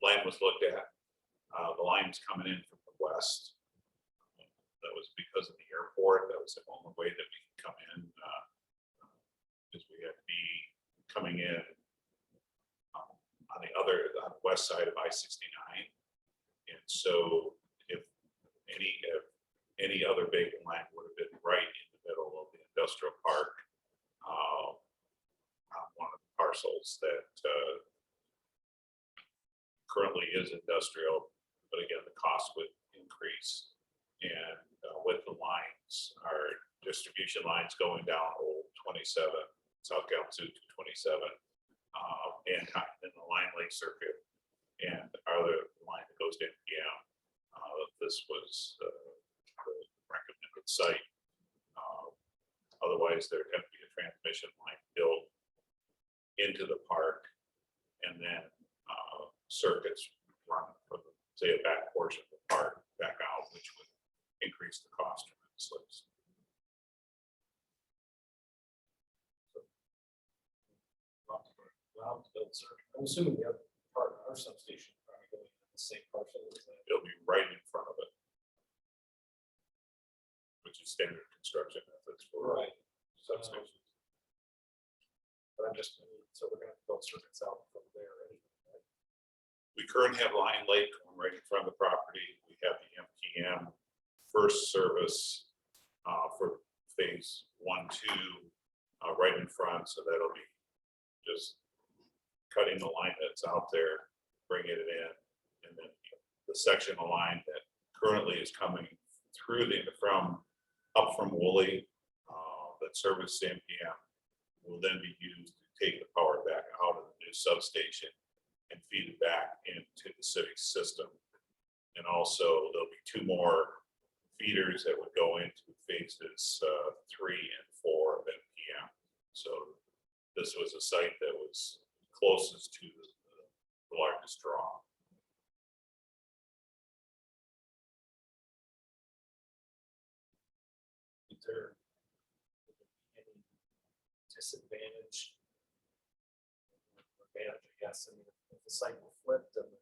land was looked at. The line's coming in from the west. That was because of the airport. That was the only way that we could come in. Because we had to be coming in on the west side of I-69. And so if any other vacant land would have been right in the middle of the industrial park, on one of the parcels that currently is industrial, but again, the cost would increase. And with the lines, our distribution lines going down Old 27, South Kalamazoo to 27, and the Line Lake Circuit, and our other line that goes to NPM. This was the recommended site. Otherwise, there'd have to be a transmission line built into the park, and then circuits run from, say, a back portion of the park back out, which would increase the cost tremendously. I'm assuming the other part, our substation, probably going to the same parcel as that. It'll be right in front of it, which is standard construction methods for Right. substations. But I'm just, so we're gonna build circuits out from there anyway, right? We currently have Lion Lake going right in front of the property. We have the MPM first service for phase 1, 2 right in front. So that'll be just cutting the line that's out there, bringing it in, and then the section of line that currently is coming through up from Woolley that service MPM will then be used to take the power back out of the new substation and feed it back into the civic system. And also there'll be 2 more feeders that would go into phases 3 and 4 of NPM. So this was a site that was closest to the largest draw. Is there any disadvantage? Advantage, I guess, I mean, if the site were flipped and the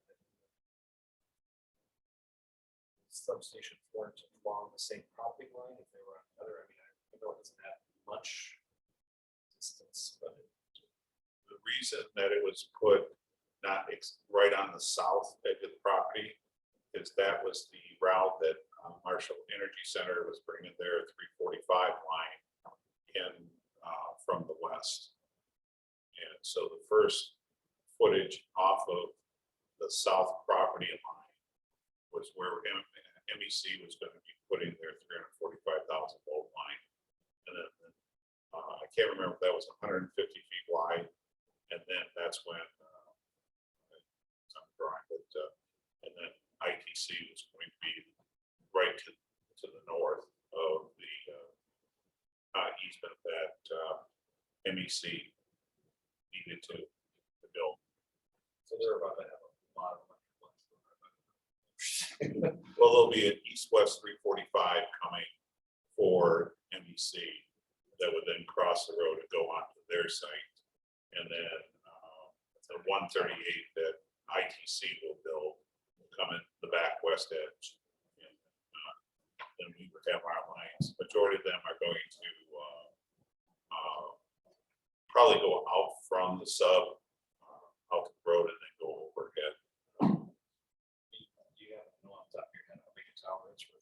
substation weren't along the same property line, if they were on the other, I mean, I know it doesn't have much distance, but The reason that it was put not right on the south edge of the property is that was the route that Marshall Energy Center was bringing their 345 line in from the west. And so the first footage off of the south property line was where MEC was going to be putting their 345,000 volt line. And then I can't remember if that was 150 feet wide. And then that's when I'm drawing it, and then ITC was going to be right to the north of the easement that MEC needed to build. so they're about to have a lot of money. Well, there'll be an east-west 345 coming for MEC that would then cross the road and go onto their site. And then the 138 that ITC will build will come in the back west edge. And then we would have our lines. Majority of them are going to probably go out from the sub, out the road, and then go overhead. Do you have, no, off the top of your head, how big a tower is for?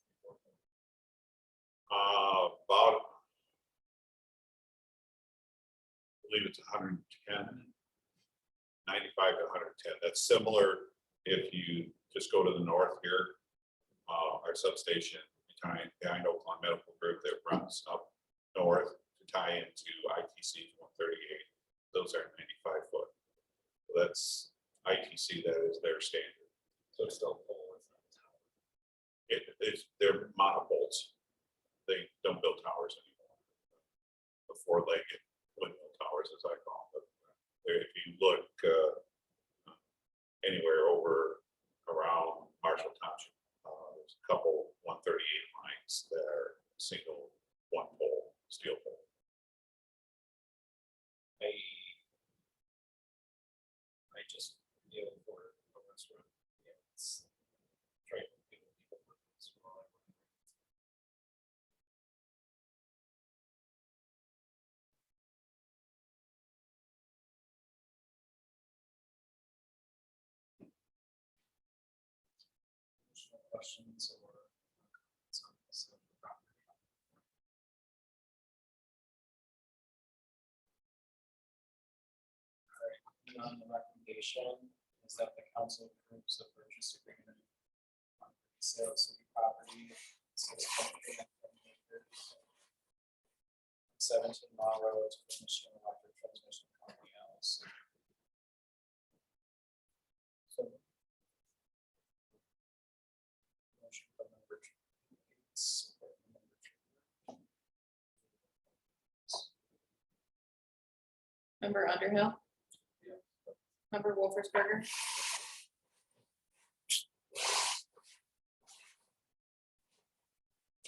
About, I believe it's 110, 95 to 110. That's similar if you just go to the north here. Our substation behind Oakland Medical Group that runs up north to tie into ITC 138. Those are 95 foot. So that's ITC, that is their standard. So it's still full with They're monopoles. They don't build towers anymore. The four-legged windmill towers, as I call them. But if you look anywhere over around Marshall Township, there's a couple 138 lines that are single one pole, steel pole. I just, you know, for this one, yeah, it's trying to get people for this one. Additional questions or comments on this property? All right, on the recommendation is that the council approves the purchase agreement on the sale of city property. 17 Mile Road to Michigan Electric Transmission Company LLC. So. Motion from member Gates, support from member Trevor. Member Underhill? Yeah. Member Wolfersberger?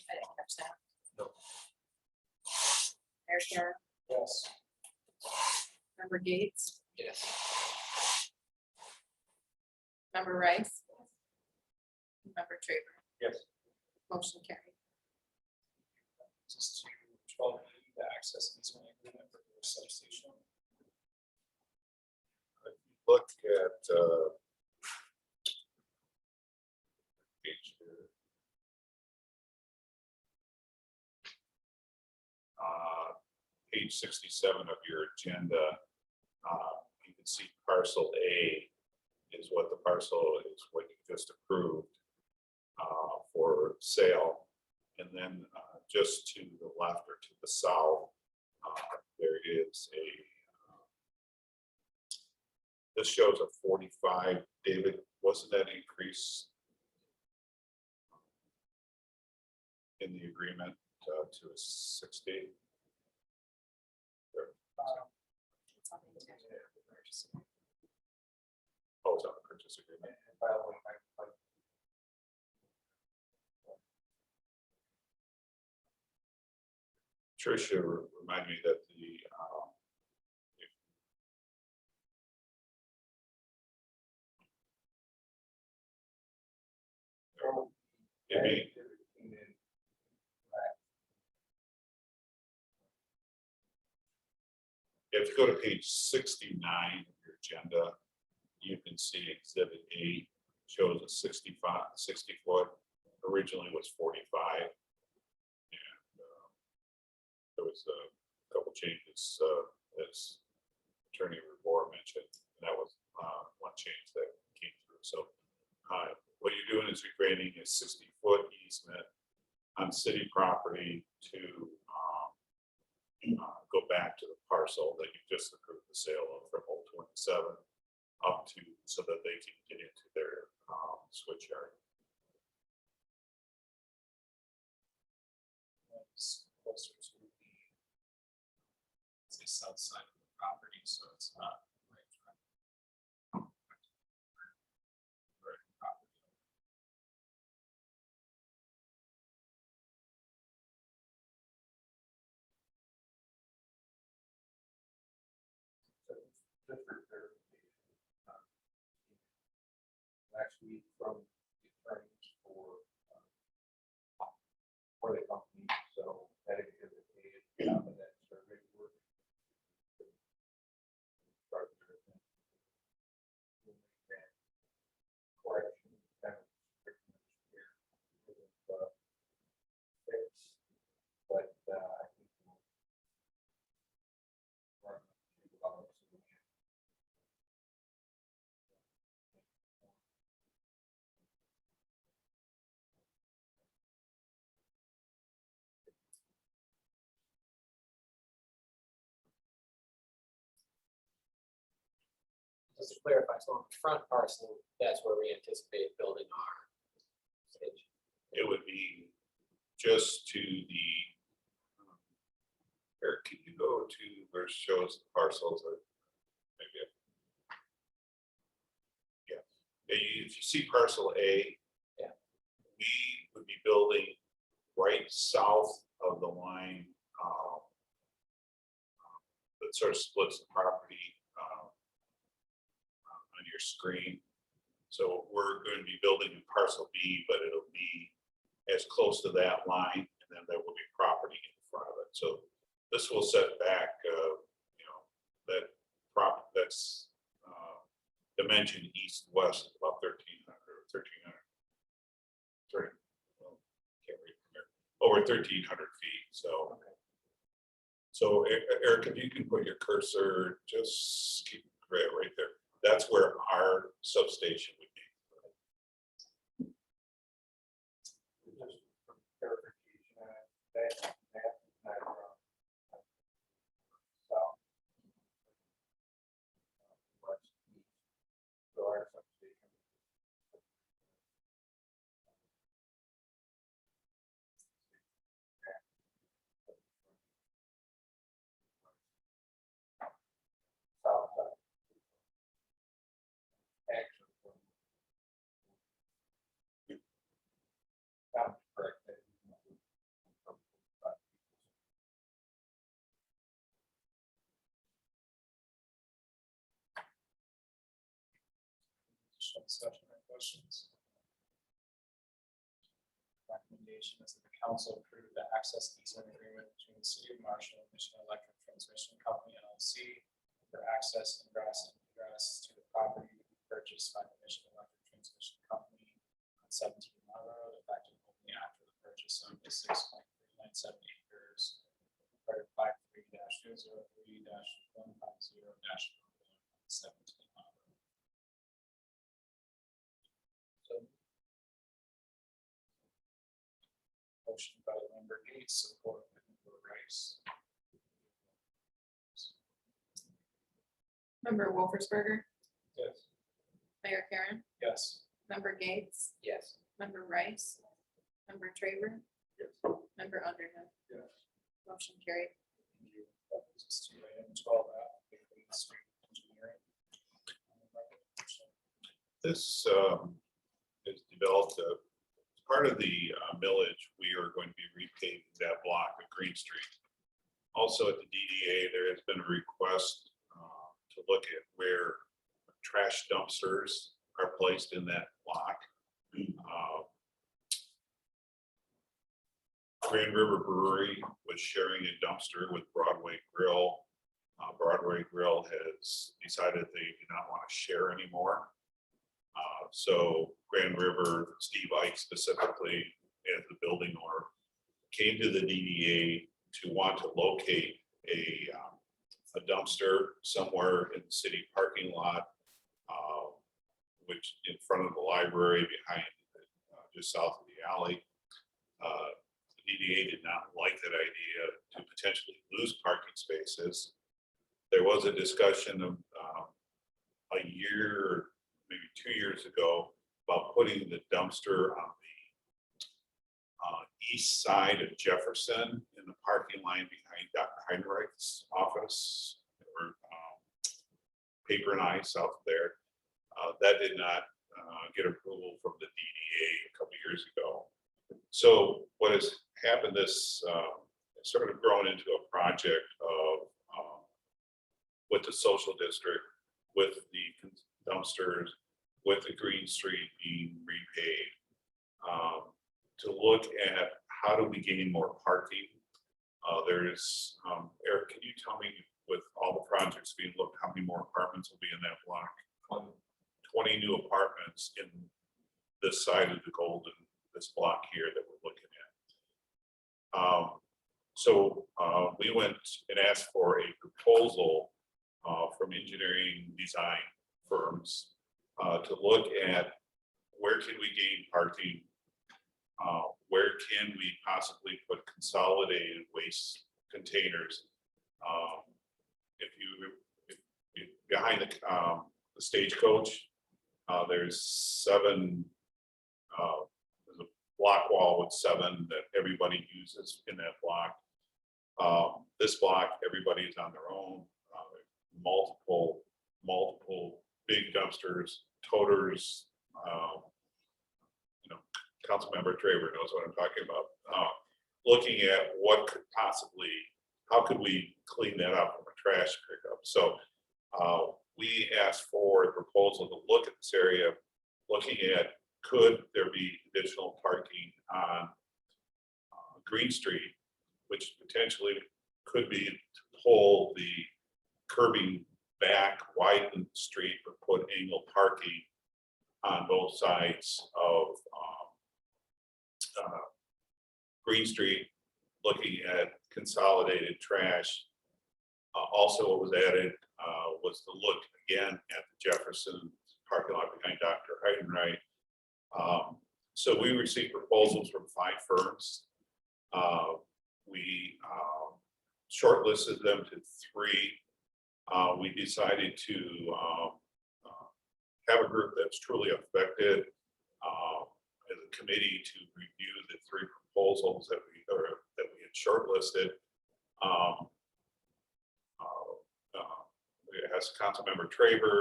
I didn't catch that. No. Mayor Sherrill? Yes. Member Gates? Yes. Member Rice? Member Traver? Yes. Motion carried. Just to 12E, the access easement agreement for the substation. Look at page here. Page 67 of your agenda, you can see parcel A is what the parcel is, what you just approved for sale. And then just to the left or to the south, there is a, this shows a 45. David, wasn't that increase in the agreement to a 60? It's on the agenda for the purchase. Oh, it's on the purchase agreement. By the way, Tricia remind me that the it'd be, if you go to page 69 of your agenda, you can see exhibit A shows a 60 foot, originally was 45. And there was a couple changes as Attorney Revore mentioned, and that was one change that came through. So what you're doing is you're creating a 60-foot easement on city property to go back to the parcel that you just approved the sale of from Old 27 up to, so that they can get into their switch yard. It's closer to the, say, south side of the property, so it's not just for clarification. Last week from the attorneys for the company, so that exhibit A, and that survey work. Start there, and we'll make that correction, kind of pretty much here, fix, but I think we'll run a few hours so we can Just to clarify, so on the front parcel, that's where we anticipate building our stage. It would be just to the. Eric, can you go to where it shows the parcels or maybe? Yeah, if you see parcel A. Yeah. We would be building right south of the line. That sort of splits the property. On your screen. So we're going to be building in parcel B, but it'll be as close to that line, and then there will be property in front of it. So this will set back, that that's dimension east-west, about 1,300 or 1,300. Well, can't read from here. Over 1,300 feet. So, so Eric, if you can put your cursor, just keep right there. That's where our substation would be. just for clarification, that is not south. West, east. So our substation. South side. Actually, sounds correct. Discussion or questions? Recommendation is that the council approve the access easement agreement between the city of Marshall and Michigan Electric Transmission Company LLC for access and egress to the property to be purchased by the Michigan Electric Transmission Company on 17 Mile Road, effective only after the purchase of the 6.397 acres. Part of 53-003-150-17 Mile Road. Motion by member Gates, support by member Rice. Member Wolfersberger, Yes. Mayor Karen, Yes. member Gates, Yes. member Rice, member Traver, Yes. member Underhill. Yes. Motion carried. Thank you. That brings us to item 12F, Complete Street Engineering. This is developed as part of the millage. We are going to be repaving that block of Green Street. Also at the DDA, there has been a request to look at where trash dumpsters are placed in that block. Grand River Brewery was sharing a dumpster with Broadway Grill. Broadway Grill has decided they do not want to share anymore. So Grand River, Steve Ike specifically, as the building owner, came to the DDA to want to locate a dumpster somewhere in the city parking lot, which in front of the library behind, just south of the alley. The DDA did not like that idea to potentially lose parking spaces. There was a discussion of a year, maybe 2 years ago, about putting the dumpster on the east side of Jefferson in the parking line behind Dr. Heinrich's office, or Paper and Ice out there. That did not get approval from the DDA a couple years ago. So what has happened, this sort of grown into a project of with the social district dumpsters with the Green Street being repaved. To look at how do we gain more parking? There's, Eric, can you tell me with all the projects being looked, how many more apartments will be in that block? 20 new apartments in this side of the Golden, this block here that we're looking at. So we went and asked for a proposal from engineering design firms to look at where can we gain parking? Where can we possibly put consolidated waste containers? If behind the Stagecoach, there's 7, there's a block wall with 7 that everybody uses in that block. This block, everybody is on their own. Multiple big dumpsters, toters. Councilmember Traver knows what I'm talking about. Looking at what could possibly, how could we clean that up from a trash pickup? So we asked for a proposal to look at this area, looking at could there be additional parking on Green Street, which potentially could be to pull the curbing back, widen the street, but put angle parking on both sides of Green Street, looking at consolidated trash. Also, what was added was to look again at the Jefferson parking lot behind Dr. Heidenreich. So we received proposals from 5 firms. We shortlisted them to 3. We decided to have a group that's truly effective as a committee to review the 3 proposals that we had shortlisted. It has Councilmember Traver,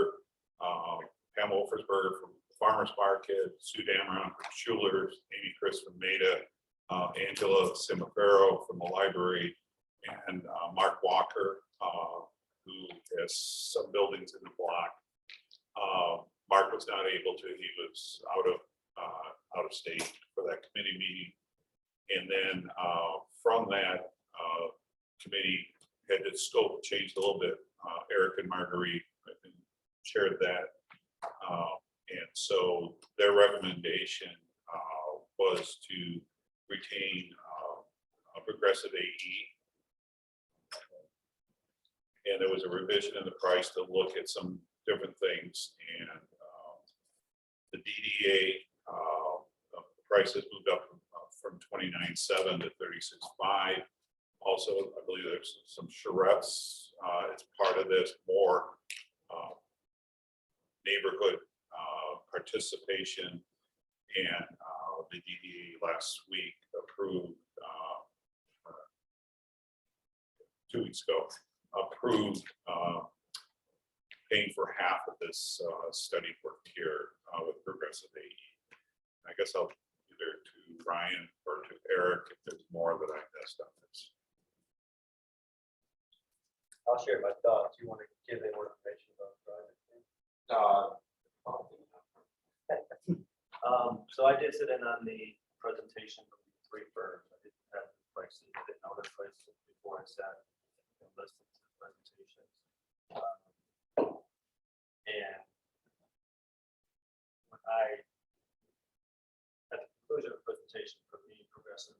Pam Wolfersberger from Farmers Market, Sue Dameron from Schuler's, Amy Chris from Maida, Angela Simafero from the library, and Mark Walker, who has some buildings in the block. Mark was not able to, he was out of state for that committee meeting. And then from that committee had its scope changed a little bit. Eric and Marguerite shared that. And so their recommendation was to retain a progressive AE. And there was a revision in the price to look at some different things. And the DDA, the price has moved up from $29,700 to $36,500. Also, I believe there's some charrettes as part of this, more neighborhood participation. And the DDA last week approved, 2 weeks ago, approved paying for half of this study work here with progressive AE. I guess I'll either to Ryan or to Eric if there's more that I missed on this. I'll share my thoughts. You want to give any more information about the project? So I did sit in on the presentation of the 3 firms. I didn't have the prices, I didn't know their prices before I sat and listened to the presentations. And when I, at the conclusion of the presentation, for me, progressive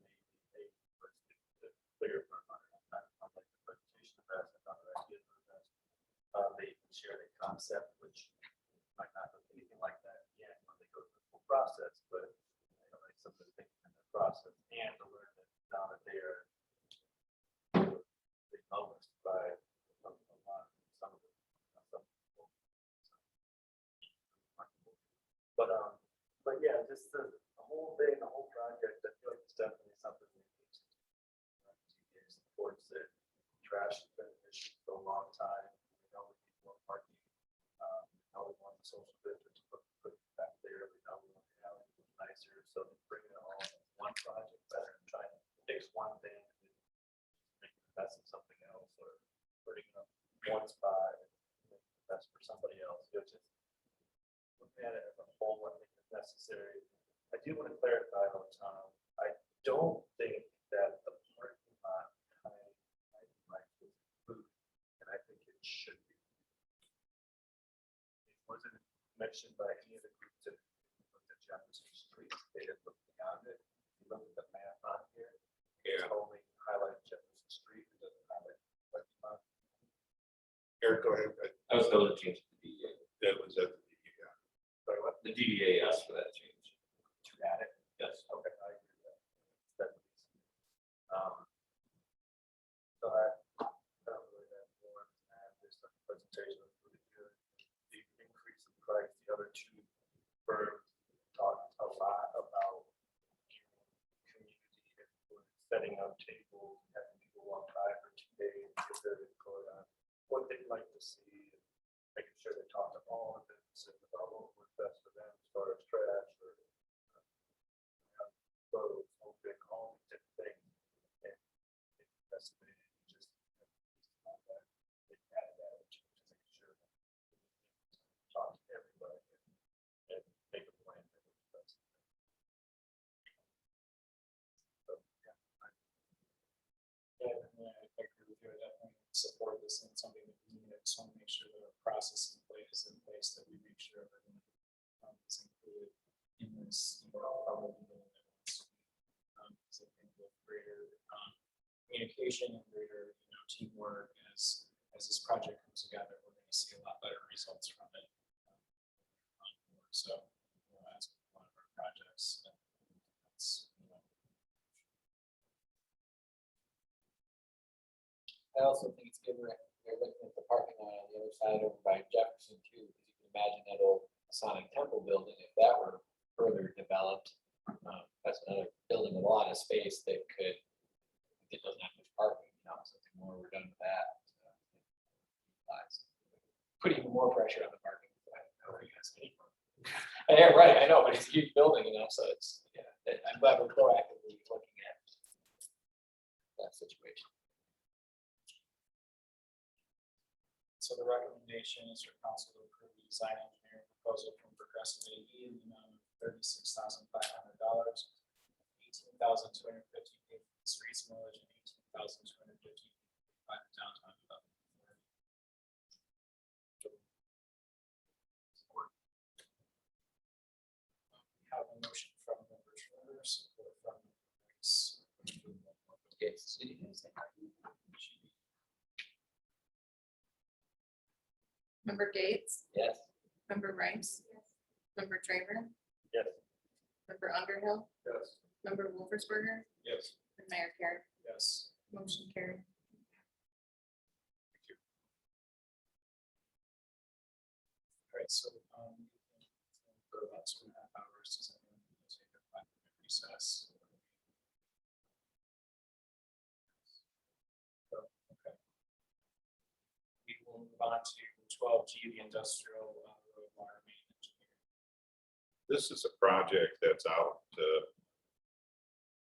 the bigger firm. I like the presentation the best, I thought the idea was the best. They share the concept, which might not look anything like that yet when they go through the full process, but like some of the things in the process and to learn that now that they are noticed by a lot of some of the people. But yeah, just the whole thing, the whole project, I feel like it's definitely something we need to do. Supports it. Trash has been an issue for a long time. We know we need more parking. How we want the social district to put it back there. We know we want the alley to be nicer. So bring it all in one project better than trying to fix one thing and then make it the best of something else, or putting up one spot and make it the best for somebody else. It's just at it as a whole, I think is necessary. I do want to clarify though, Tom, I don't think that the parking lot behind Mike was included, and I think it should be. It wasn't mentioned by any of the groups that looked at Jefferson Street, they didn't look beyond it. If you look at the map on here, it only highlights Jefferson Street, it doesn't highlight the parking lot. Eric, go ahead. I was going to change the DDA. That was at the, Sorry, what? The DDA asked for that change. To add it? Yes. Okay, I agree with that. That's easy. So I don't really have more to add. This presentation was really good. The increase in price, the other two firms talked a lot about community input, setting up tables, having people walk by for 2 days, get their input on what they'd like to see, and making sure they talk to all of them, about what works best for them as far as trash or roads, open, all these different things. And it's estimated just they added that, which is making sure that talk to everybody and make a plan that works best. So, yeah. Yeah, I agree with you. I definitely support this and something that we need. I just want to make sure that our process is in place, that we make sure everything is included in this, probably because I think with greater communication and greater, teamwork as this project comes together, we're going to see a lot better results from it. So, as one of our projects, that's, I also think it's good we're looking at the parking lot on the other side over by Jefferson too, because you can imagine that old Sonic Temple building, if that were further developed. That's another building, with a lot of space that could, it doesn't have much parking, something more, we're done with that. Put even more pressure on the parking. Yeah, right, I know, but it's a huge building, so it's, I'm glad we're proactively looking at that situation. so the recommendation is for council to approve the design engineering proposal from Progressive AE in the amount of $36,500, $18,250 for the streets millage, and $18,250 by the downtown development. We have a motion from member Schroeder, support from member Rice. Member Gates, Yes. member Rice, member Traver, Yes. member Underhill, Yes. member Wolfersberger, Yes. and Mayor Carey. Yes. Motion carried. All right, so, for about 2.5 hours, does anyone want to take a 5-minute recess? Oh, okay. We will move on to 12G, the industrial road water main engineering. this is a project that's out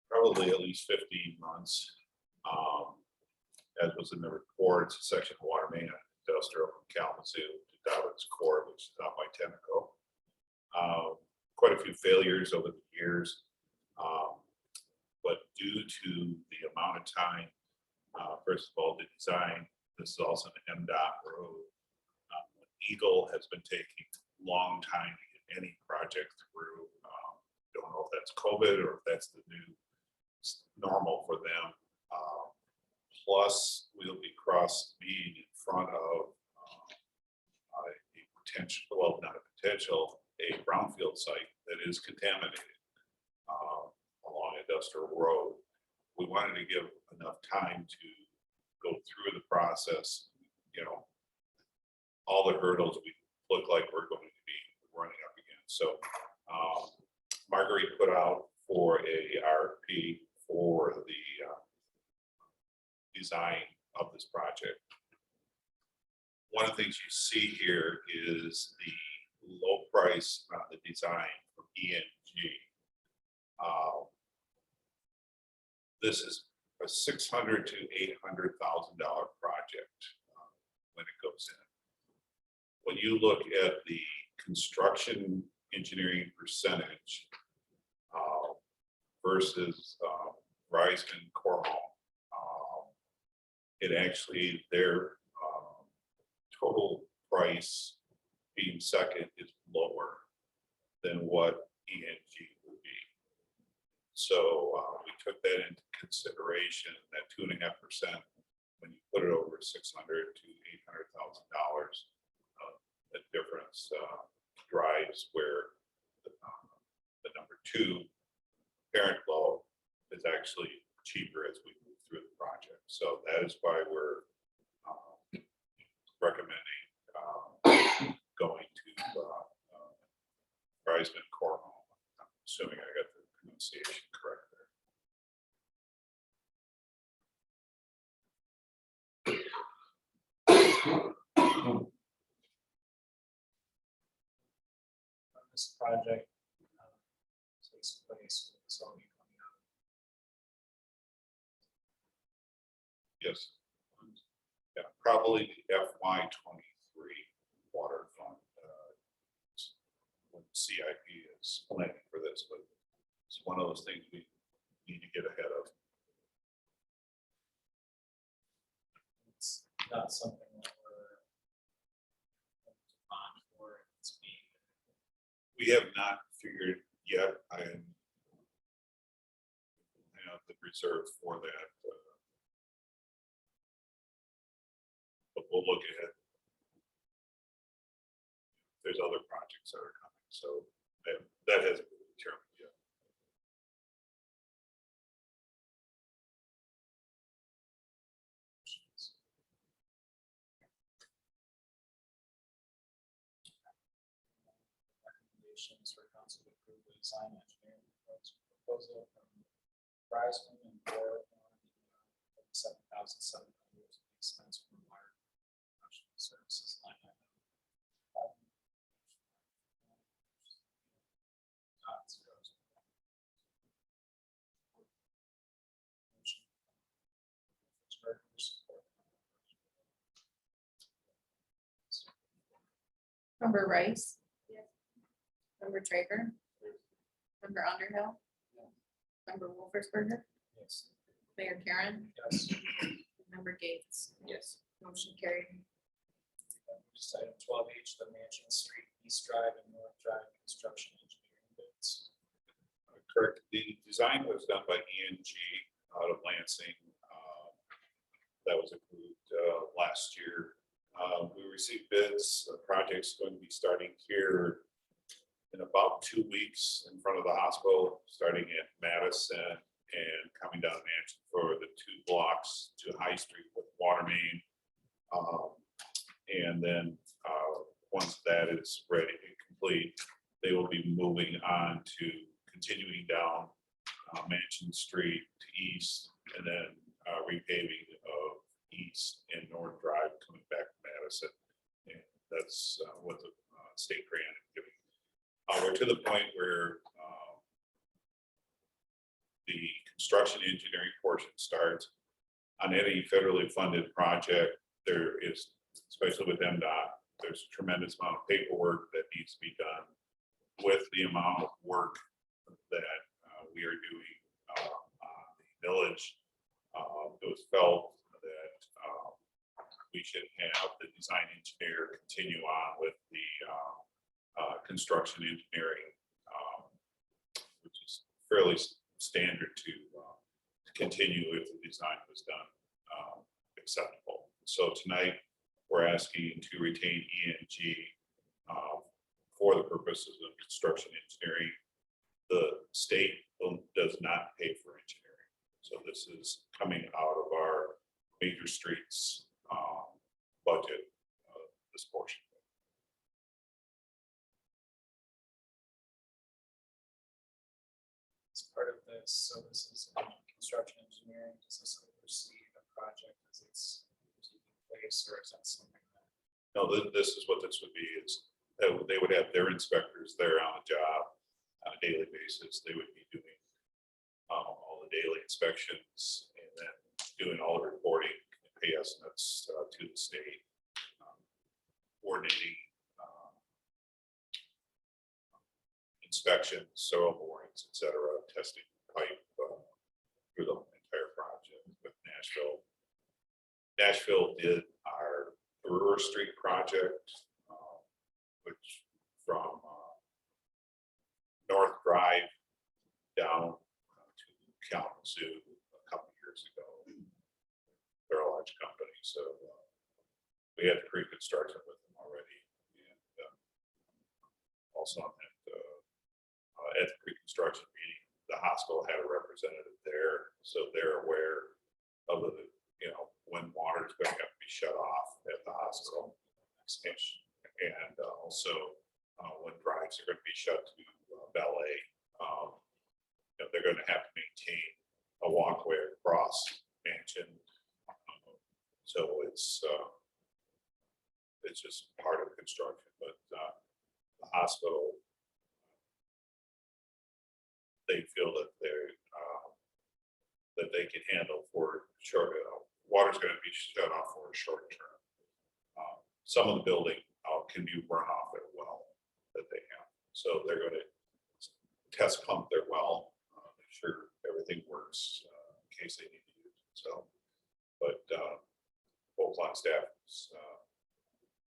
probably at least 15 months. As was in the reports, section of water main industrial from Kalamazoo to Dobbins Court, which is out by Tenneco. Quite a few failures over the years. But due to the amount of time, first of all, the design, this is also an MDOT road. Eagle has been taking a long time to get any project through. Don't know if that's COVID or if that's the new normal for them. Plus, we'll be being in front of a potential, well, not a potential, a brownfield site that is contaminated along Industrial Road. We wanted to give enough time to go through the process, all the hurdles we look like we're going to be running up against. So Marguerite put out for a RFP for the design of this project. One of the things you see here is the low price on the design from ENG. This is a $600,000 to $800,000 project when it goes in. When you look at the construction engineering percentage versus Reisman Cornwall. It actually, their total price being second is lower than what ENG would be. So we took that into consideration, that 2.5%, when you put it over $600,000 to $800,000, the difference drives where the number two parent load is actually cheaper as we move through the project. So that is why we're recommending going to Reisman Cornwall. I'm assuming I got the pronunciation correct there. This project takes place with zoning coming out. Yes. Yeah, probably FY '23 water fund. When CIP is planning for this, but it's one of those things we need to get ahead of. It's not something that we're on for. It's being. We have not figured yet. I have the reserve for that. But we'll look ahead. There's other projects that are coming, so that hasn't been determined yet. Recommendations for council to approve the design engineering proposal from Reisman and for $7,700 expense from water professional services line item. Member Rice? Member Traeger? Member Underhill? Member Wolfersberger? Yes. Mayor Karen? Yes. Member Gates? Yes. Motion carried. Just item 12H, the Mansion Street East Drive and North Drive construction engineering bids. Correct. The design was done by ENG out of Lansing. That was approved last year. We received bids. The project's going to be starting here in about 2 weeks in front of the hospital, starting at Madison and coming down Mansion for the 2 blocks to High Street with water main. And then once that is ready and complete, they will be moving on to continuing down Mansion Street to east, and then repaving of East and North Drive coming back to Madison. And that's what the state grant is giving. We're to the point where the construction engineering portion starts. On any federally funded project, there is, especially with MDOT, there's a tremendous amount of paperwork that needs to be done. With the amount of work that we are doing on the village, it was felt that we should have the design engineer continue on with the construction engineering, which is fairly standard to continue if the design was done acceptable. So tonight, we're asking to retain ENG for the purposes of construction engineering. The state does not pay for engineering. So this is coming out of our major streets budget, this portion. As part of this, so this is construction engineering, does this oversee the project as it's taking place, or is that something that? No, this is what this would be, is that they would have their inspectors there on the job on a daily basis. They would be doing all the daily inspections and then doing all the reporting and pay estimates to the state, coordinating inspections, soil borings, et cetera, testing pipe through the entire project with Nashville. Nashville did our Brewer Street project, which from North Drive down to Kalamazoo a couple years ago. They're a large company, so we had pre-construction with them already. And also on that, at the pre-construction meeting, the hospital had a representative there, so they're aware of the, when water is going to have to be shut off at the hospital. And also when drives are going to be shut to ballet, they're going to have to maintain a walkway across Mansion. So it's just part of construction, but the hospital, they feel that that they can handle for short, water's going to be shut off for a short term. Some of the building can be run off their well that they have. So they're going to test pump their well, make sure everything works in case they need to use it. So, but both line staff was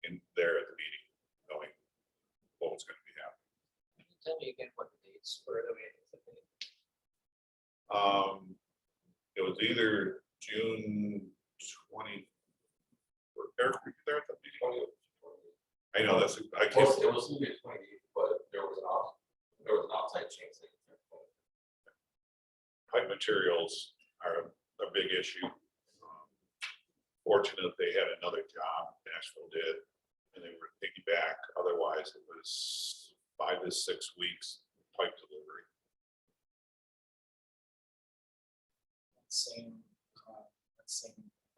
in there at the meeting, knowing what was going to be happening. Can you tell me again what the dates were that we anticipated? It was either June 20. Eric, were you there at the meeting? I know that's, I It can't. was gonna be 28, but there was an outside change. Pipe materials are a big issue. Fortunate they had another job, Nashville did, and they were piggyback. Otherwise, it was 5 to 6 weeks pipe delivery. Same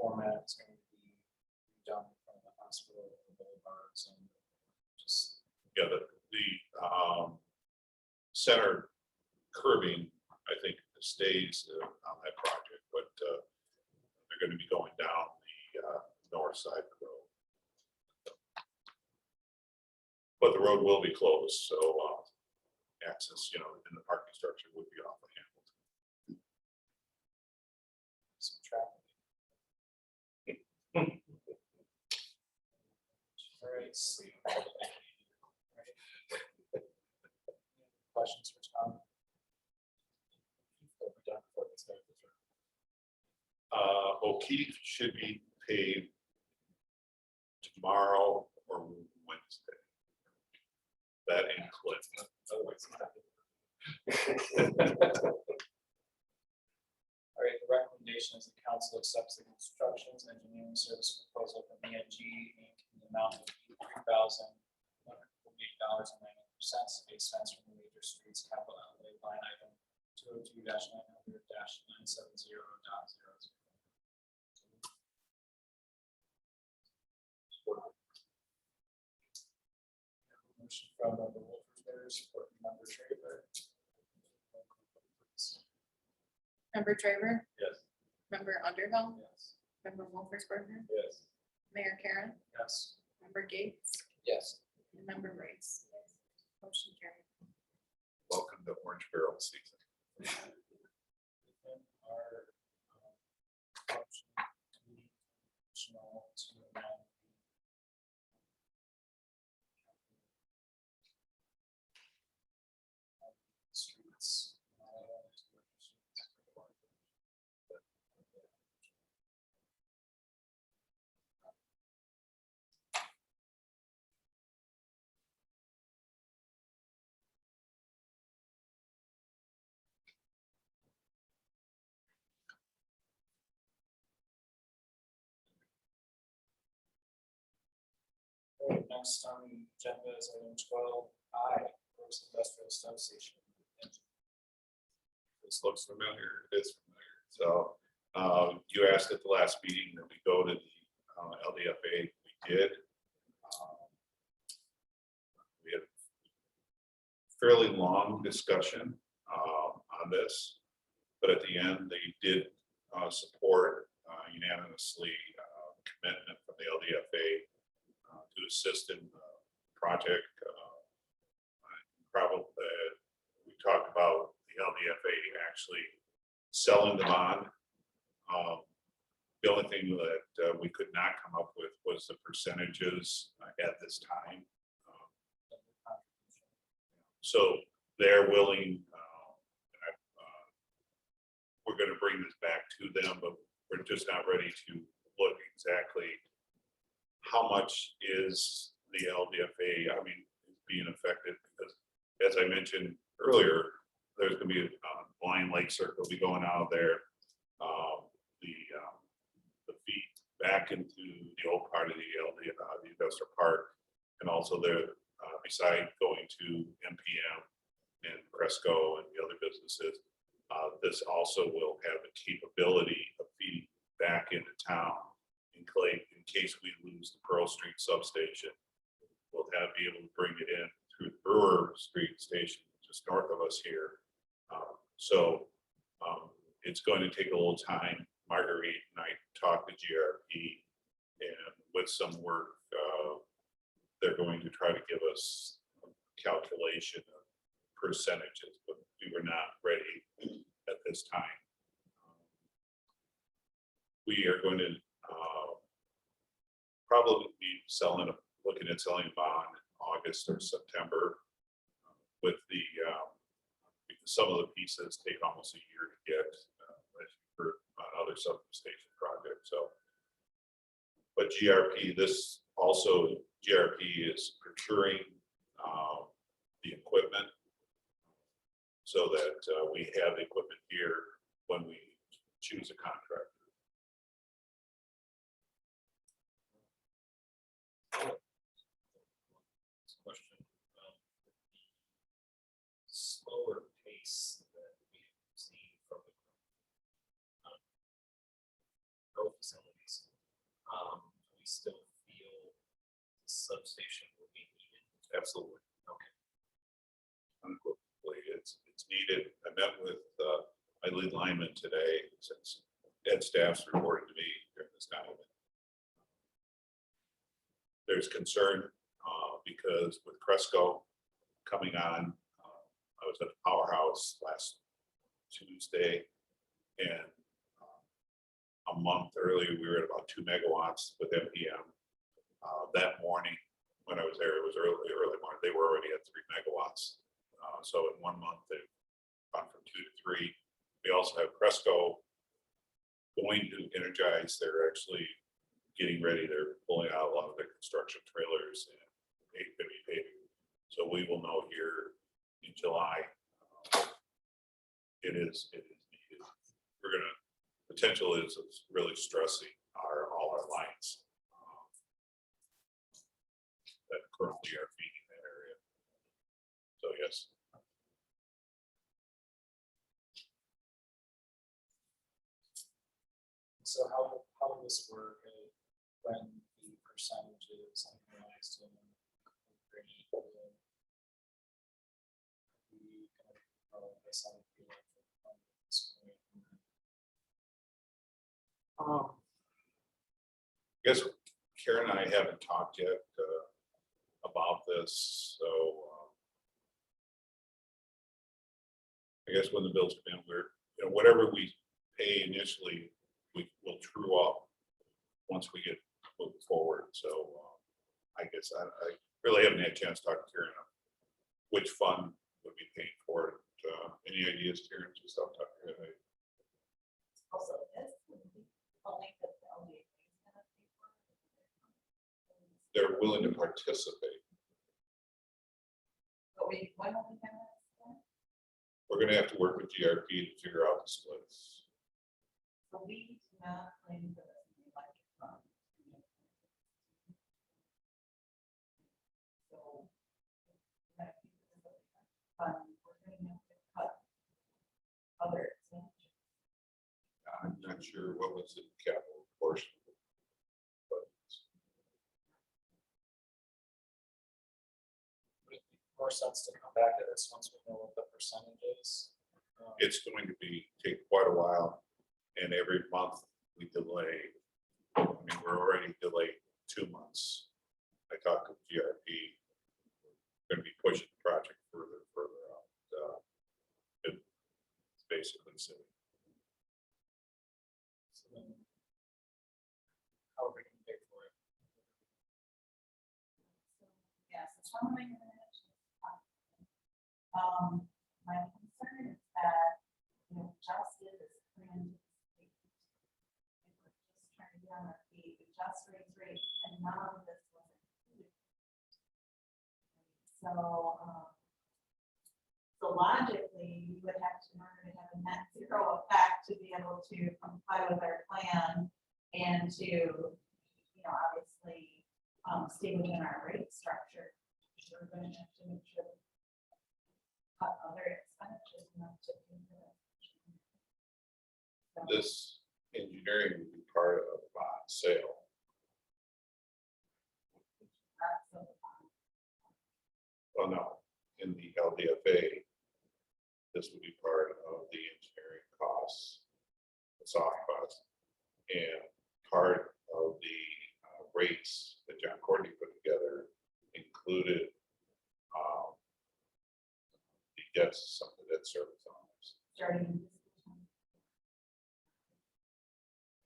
format is going to be done from the hospital and boulevards and just. Yeah, the center curbing, I think, stays on that project, but they're going to be going down the north side of the road. But the road will be closed, so access, in the parking structure would be off of Hamilton. Some traffic. All right. Questions for Tom? We're done for this. O'Keefe should be paid tomorrow or Wednesday. That in Clinton. All right, the recommendation is the council accepts the constructions engineering service proposal from ENG Inc. in the amount of $3,148.90 expense from the major streets capital outlay line item 202-900-970.00. Motion from member Wolfensberger, support from member Traver. Member Traver, Yes. member Underhill, Yes. member Wolfersberger, Yes. Mayor Karen, Yes. member Gates, Yes. and member Rice. Motion carried. Welcome to Orange Barrel season. Our motion to be additional to amend the streets. Alright, next on the agenda is item 12I, Brooks Industrial Substation. This looks familiar. It is familiar. So you asked at the last meeting that we go to the LDFA. We did. We had a fairly long discussion on this, but at the end, they did support unanimously commitment from the LDFA to assist in the project. Probably talked about the LDFA actually selling the bond. The only thing that we could not come up with was the percentages at this time. So they're willing, we're going to bring this back to them, but we're just not ready to look exactly how much is the LDFA, I mean, being affected, because as I mentioned earlier, there's going to be a blind lake circle be going out there. The feed back into the old part of the industrial park, and also there, beside going to MPM and Cresco and the other businesses, this also will have the capability of feeding back into town in case we lose the Pearl Street substation. We'll be able to bring it in through Brewer Street Station, just north of us here. It's going to take a little time. Marguerite and I talked to GRP, and with some work, they're going to try to give us a calculation of percentages, but we were not ready at this time. We are going to probably be looking at selling a bond in August or September with the, because some of the pieces take almost a year to get, as you've heard on other substation projects. So, but GRP, GRP is procuring the equipment so that we have the equipment here when we choose a contractor. Question. Slower pace that we have seen from the growth facilities. We still feel the substation will be needed. Absolutely. Okay. Unequivocally, it's needed. I met with my lead lineman today, since Ed staff's reported to me during this time. There's concern because with Cresco coming on, I was at the powerhouse last Tuesday, and a month earlier we were at about 2 megawatts with MPM. That morning when I was there, it was early morning. They were already at 3 megawatts. So in 1 month they've gone from 2 to 3. We also have Cresco going to energize. They're actually getting ready. They're pulling out a lot of their construction trailers and paving. So we will know here in July. It is needed. We're gonna, potential is really stressing all our lines that currently are feeding that area. So yes. So how will this work when the percentage is analyzed and I guess Karen and I haven't talked yet about this, so I guess when the bills come in, whatever we pay initially, we will true up once we get moving forward. So I guess I really haven't had a chance to talk to Karen on which fund would be paying for it. Any ideas, Karen? Just I'll talk to her. Also, this would be only the LDA is gonna pay for it. They're willing to participate. But why don't we have that? We're going to have to work with GRP to figure out the splits. So we do not claim for this, we like it from. So. We're going to have to cut other expenditures. I'm not sure what was the capital portion. But would it make more sense to come back to this once we know what the percentage is? it's going to take quite a while, and every month we delay. I mean, we're already delayed 2 months. I talked to GRP. Going to be pushing the project further out. basically city. So then, how are we gonna pay for it? Yes, it's one way to manage. My concern is that, just did this plan. We're just trying to get on our feet, we just raised rates and none of this was included. So logically, we would have to, in order to have a net zero effect, to be able to comply with our plan and to, obviously, stay within our rate structure. We're going to have to make sure cut other expenditures enough to do that. So, This engineering would be part of a bond sale. that's the, Well, no, in the LDFA, this would be part of the engineering costs, the soft costs, and part of the rates that John Courtney put together included the debts, some of the debt service on this. starting in this time.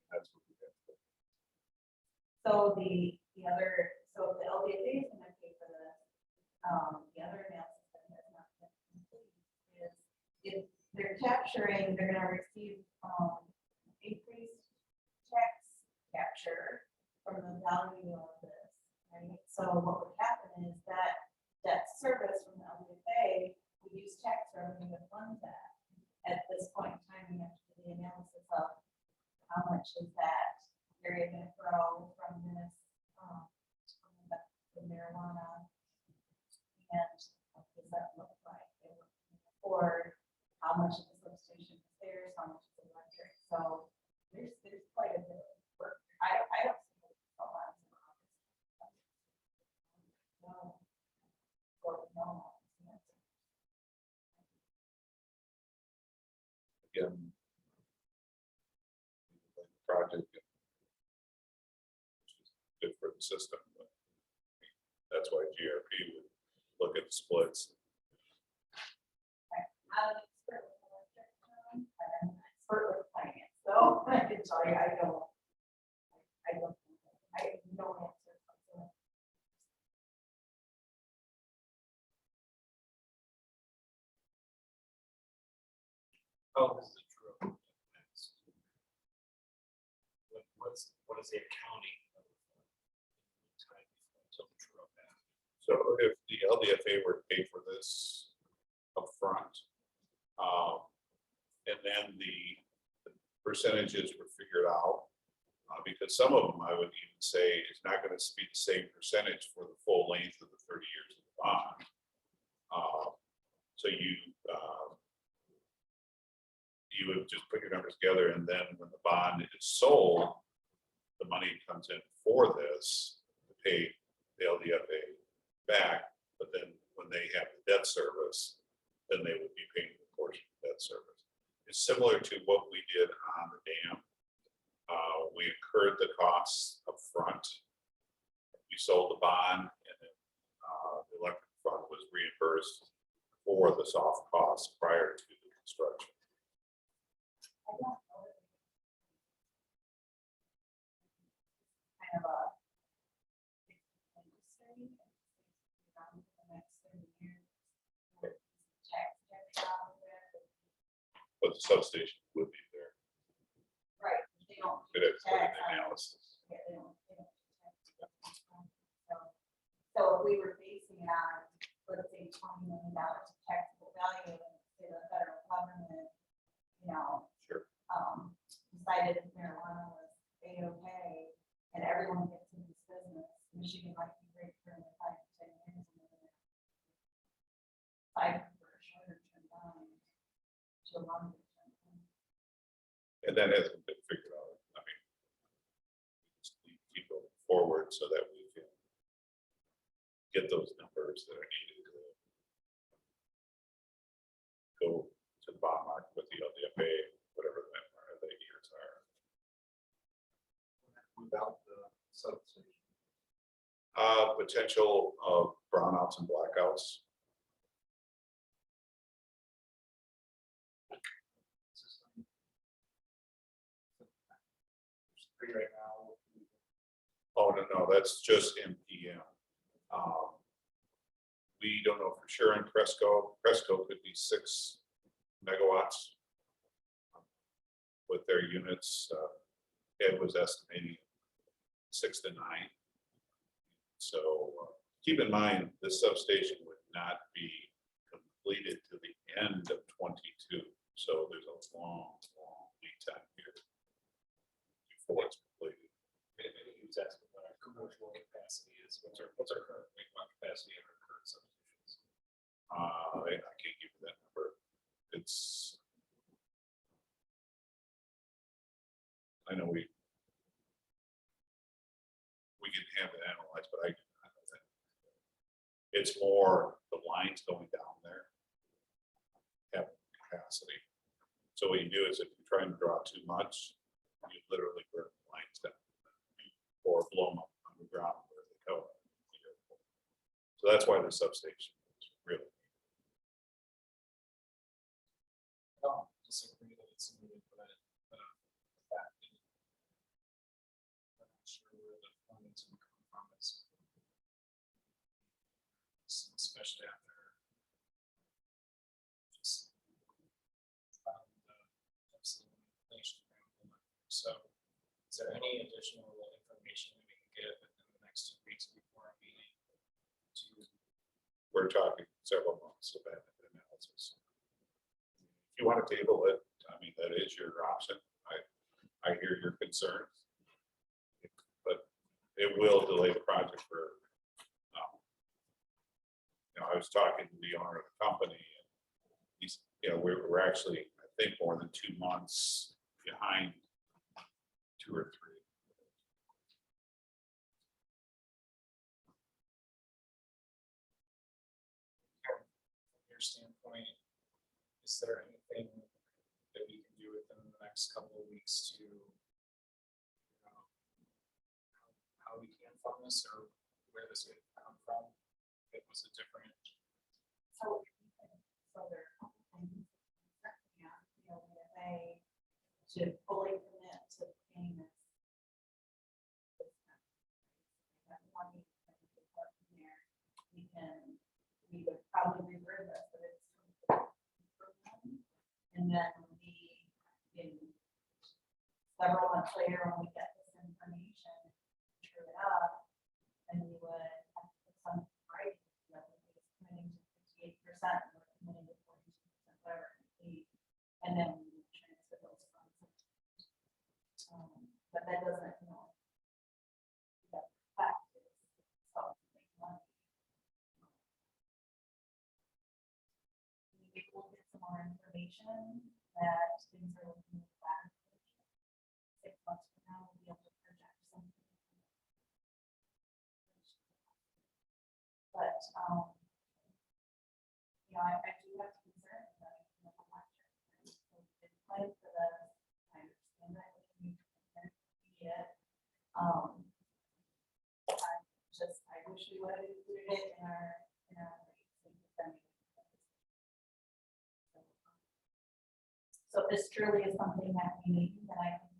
That's what we have. So the other, so if the LDFA is gonna pay for this, the other analysis that has not been complete is if they're capturing, they're gonna receive, increased tax capture from the value of this, right? So what would happen is that debt service from the LDFA, we use tax revenue to fund that. At this point in time, we have to do the analysis of how much is that area gonna grow from this, from the marijuana. And what does that look like? Or how much of the substation is theirs, how much is electric? So there's quite a bit of work. I don't see a lot of. No. Or no. Again, the project, which is good for the system, but that's why GRP would look at splits. I'm an expert with electric, I'm an expert with finance, so I can tell you, I have no answer. Oh, this is the true. What is the accounting of time until the true up happens? So if the LDFA were to pay for this upfront, and then the percentages were figured out, because some of them I would even say is not going to be the same percentage for the full length of the 30 years of the bond. So you would just put your numbers together, and then when the bond is sold, the money comes in for this to pay the LDFA back. But then when they have the debt service, then they would be paying a portion of debt service. It's similar to what we did on the dam. We incurred the costs up front. We sold the bond, and then the electric fund was reimbursed for the soft costs prior to the construction. I don't know. Kind of a industry, around the next 30 years. Tax out there. But the substation would be there. Right, they don't. It is for the tax on it. analysis. Yeah, they don't do tax. So if we were basing it on, let's say, $20 million of taxable value, and say the federal government, Sure. decided that marijuana was A-okay, and everyone gets in this business, Michigan might be great for another 5 to 10 years. Five for a shorter term bond to a longer term. And that hasn't been figured out. I mean, just keep going forward so that we can get those numbers that are needed to go to the bond market with the LDFA, whatever the years are. Without the substation. Potential of brownouts and blackouts. free right now. Oh, no, that's just MPM. We don't know for sure in Cresco. Cresco could be 6 megawatts with their units. Ed was estimating 6 to 9. So keep in mind, this substation would not be completed to the end of 22. So there's a long lead time here before it's completed. Maybe he was asking what our commercial capacity is. What's our current megawatt capacity in our current substations? I can't give you that number. I know we can have it analyzed, but I do not know that. It's more the lines going down there have capacity. So what you do is if you're trying to draw too much, you literally burn the lines down or blow them up underground where they go. So that's why the substation is really. I don't disagree that it's needed, but the fact that I'm not sure where the funding's gonna come from is, especially after just the inflation. So is there any additional information that we can get within the next 2 weeks before our meeting to We're talking several months of that analysis. If you want to table it, I mean, that is your option. I hear your concerns. But it will delay the project for, I was talking to the owner of the company and he's, we're actually, I think, more than 2 months behind, 2 or 3. from your standpoint, is there anything that we can do within the next couple of weeks to how we can fund this or where this would come from? If it was a different. So there are a couple things. Yeah, if they should fully commit to paying this. That money that we could put in there, we would probably revert this, but it's. And then in several months later, when we get this information, true it up, and we would have to put some right, it's committing to 58%, we're committing to 42%, whatever it may be, and then we would transfer those funds. But that doesn't, that fact is, so make money. Maybe we'll get some more information that things are looking back. 6 months from now, we'll be able to project something. But, I do have concerns about the electric. So we've been planning for this. I understand that we need to see it. I wish we would have included it in our rates. So if this truly is something that we need, then I can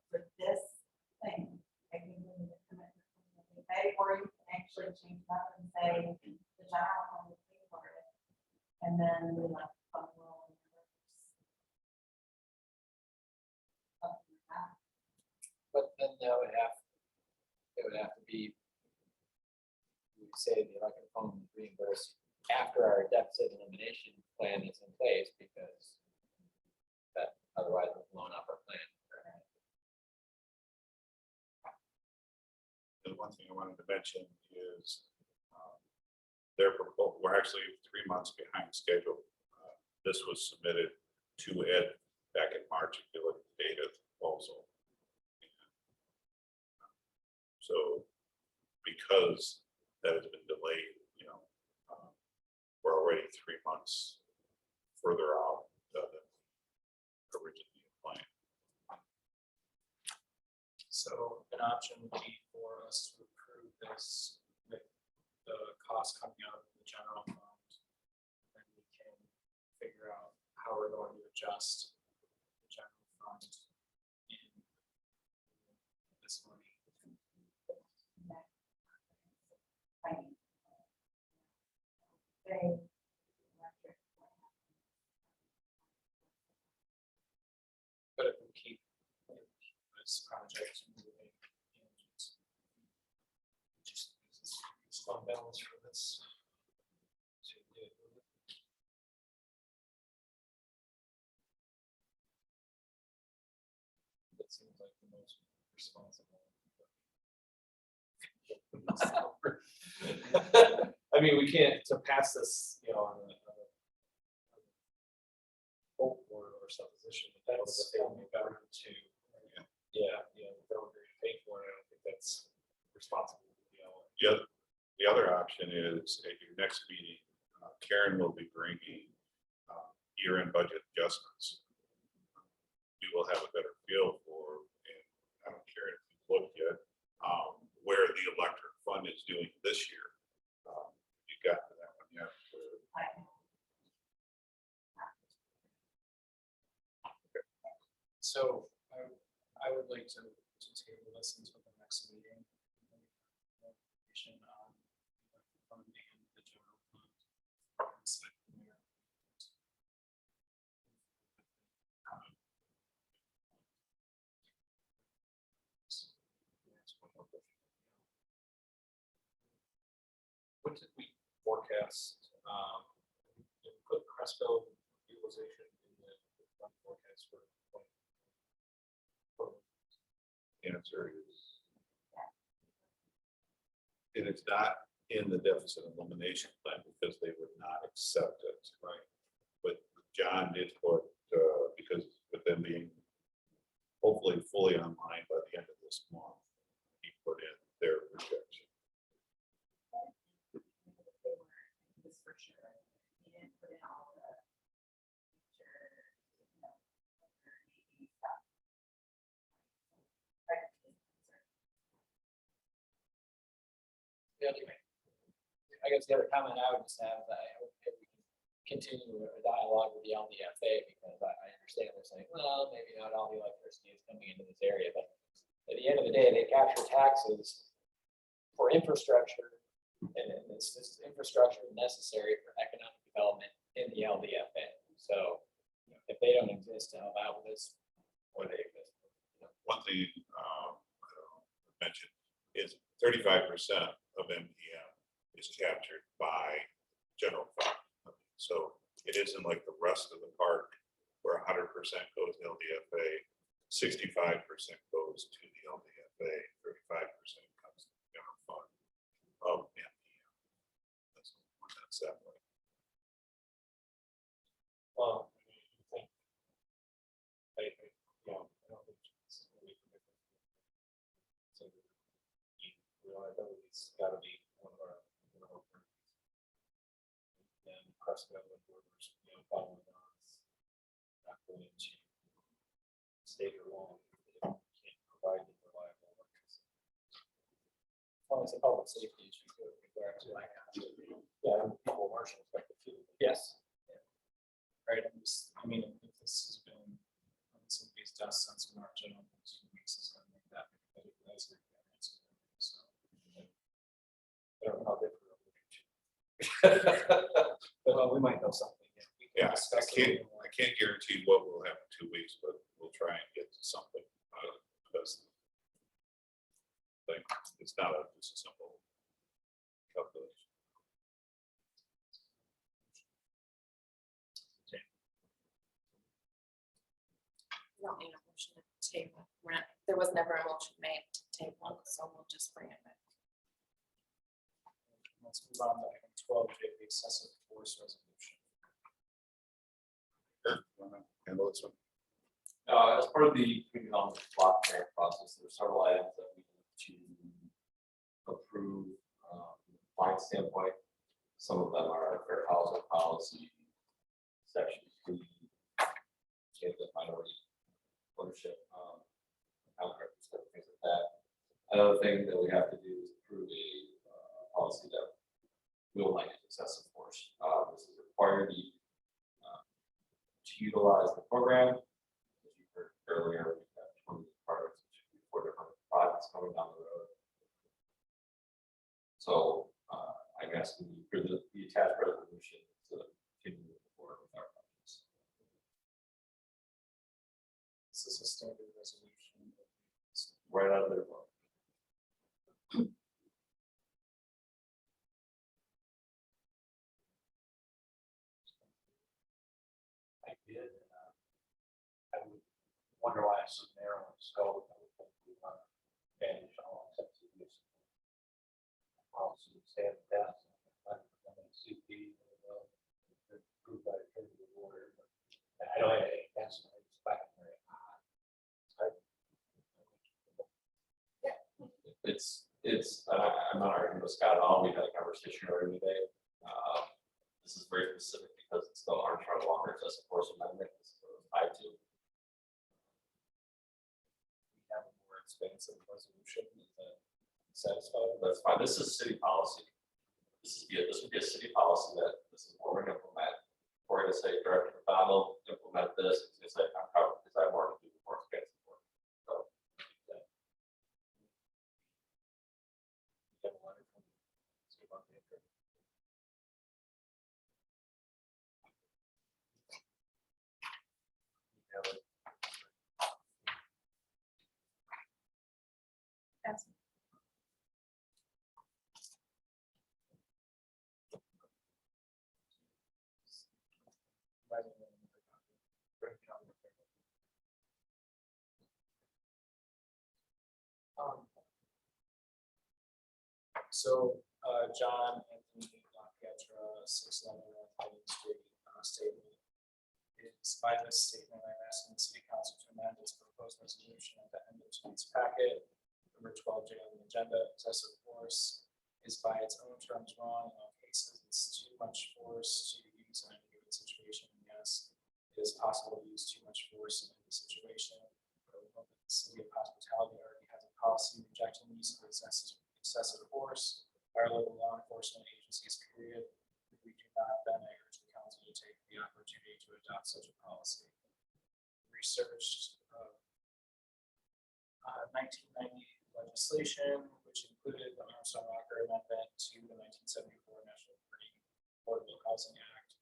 with this thing, I think we need a commitment. Or you can actually change it up and say the general fund will pay for it, and then we let the fund roll. Something like that. But then it would have to be, we would say the electric phone reimbursed after our deficit elimination plan is in place, because that otherwise we're blowing up our plan. The one thing I wanted to mention is we're actually 3 months behind schedule. This was submitted to Ed back in March, if you look at the date of the proposal. So because that has been delayed, we're already 3 months further out than originally planned. So an option would be for us to approve this with the cost coming out of the general fund. And we can figure out how we're going to adjust adjust the general fund in this money. They- But if we keep this project moving, and just use this fund balance for this. to get it moving. That seems like the most responsible. I mean, we can't, to pass this, on a hope or supposition, that that's the only better to, if they're going to pay for it, I don't think that's responsible, The other option is at your next meeting, Karen will be bringing year-end budget adjustments. We will have a better feel for, and I don't care if you've looked yet, where the electric fund is doing this year. You got to that one yet? So I would like to table this until the next meeting. Information on the funding the general fund. What did we forecast? Put Cresco utilization in the fund forecast for. Answer is. And it's not in the deficit elimination plan because they would not accept it, right? But John did put, because with them being hopefully fully online by the end of this month, he put in their projection. This for sure. He didn't put in all the future, maybe stuff. I guess the other comment I would just have is I hope that we can continue a dialogue with the LDFA, because I understand they're saying, well, maybe not all the electricity is coming into this area, but at the end of the day, they capture taxes for infrastructure, and this infrastructure is necessary for economic development in the LDFA. So if they don't exist to help out with this, or they exist. One thing I mentioned is 35% of MPM is captured by general fund. So it isn't like the rest of the park where 100% goes to LDFA, 65% goes to the LDFA, 35% comes to the general fund of MPM. That's that way. Well, I don't think it's really committed. So reliability's got to be one of our priorities. And Cresco and Borders, following us, not going to stay along, they can't provide the reliable electricity. Well, it's a public safety issue, so if we're actually like, people marshal expected to. Yes. Right, I mean, if this has been on some of these tests since March, I don't think 2 weeks is gonna make that big of a difference. So, I don't know how different it will be. But we might know something. We can Yeah, discuss it. I can't guarantee what will happen in 2 weeks, but we'll try and get to something because it's not just a simple calculation. We don't need a motion to table. There was never a motion made to table, so we'll just bring it back. Let's move on to item 12, the excessive force resolution. Sure, you wanna handle this one? As part of the community development block grant process, there are several items that we need to approve from a compliance standpoint. Some of them are fair housing policy, section 3, minority ownership, contractors, things like that. Another thing that we have to do is approve a policy that will like excessive force. This is a requirement to utilize the program. As you heard earlier, we've got 20 projects, which should be 4 different projects coming down the road. So I guess we for the attached resolution to continue forward with our projects. This is a standard resolution. Right out of their book. I did, I would wonder why it's so narrow in scope. I would think we want to manage all accepts of use. Policy, say at that, CP, approved by the Attorney of the Board. And I don't have any, that's my back very high. I'm not arguing with Scott at all. We had a conversation earlier today. This is very specific because it's the Armstrong Walker Excessive Force Amendment. This is what it's tied to. We have a more expansive resolution. Is that satisfied? That's fine. This is city policy. This would be a city policy that this is what we're gonna implement. We're gonna say, Director McDonald, implement this. It's like, I'm covered because I have more to do before it's gets work. So, yeah. You have a letter from Steve on the attorney. You have it. Yes. So, John Anthony LaPietra, 611 North Main Street, statement. It's by this statement, I'm asking the city council to amend its proposed resolution at the end of tonight's packet. Number 12J on the agenda, excessive force is by its own terms wrong in all cases. It's too much force to use in any given situation. And yes, it is possible to use too much force in any situation. But we hope that the city of hospitality already has a policy rejecting the use of excessive force by our local law enforcement agencies, period. If we do not, then I urge the council to take the opportunity to adopt such a policy. Researched 1990 legislation, which included the Armstrong Walker Amendment to the 1974 National Free Affordable Housing Act,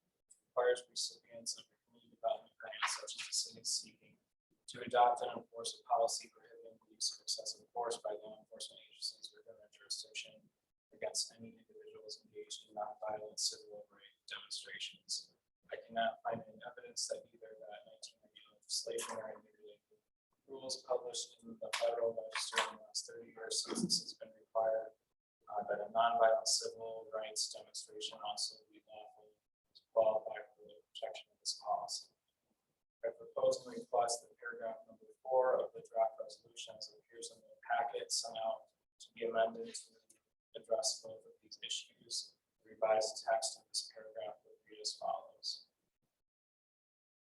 requires recipients of the community development grants such as the city is seeking to adopt and enforce a policy prohibiting the use of excessive force by law enforcement agencies within their jurisdiction against any individuals engaged in nonviolent civil rights demonstrations. I cannot find any evidence that either that 1990 legislation or any related rules published in the Federal Register in the last 30 years since this has been required, that a nonviolent civil rights demonstration also be lawful to qualify for the protection of this policy. I propose and request that paragraph number 4 of the draft resolution as it appears in the packet sent out to be amended to address both of these issues. The revised text of this paragraph would read as follows.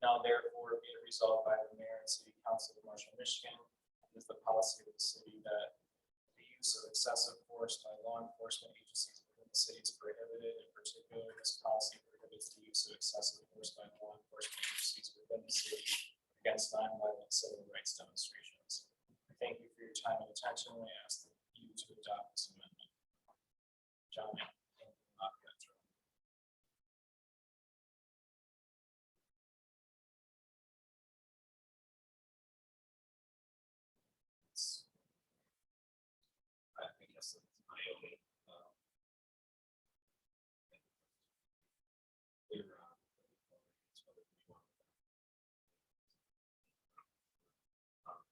Now therefore be it resolved by the mayor and city council of Marshall, Michigan, it is the policy of the city that the use of excessive force by law enforcement agencies within the city is prohibited. In particular, this policy prohibits the use of excessive force by law enforcement agencies within the city against nonviolent civil rights demonstrations. I thank you for your time and attention, and I ask that you to adopt this amendment. John Anthony LaPietra. I guess that's my only.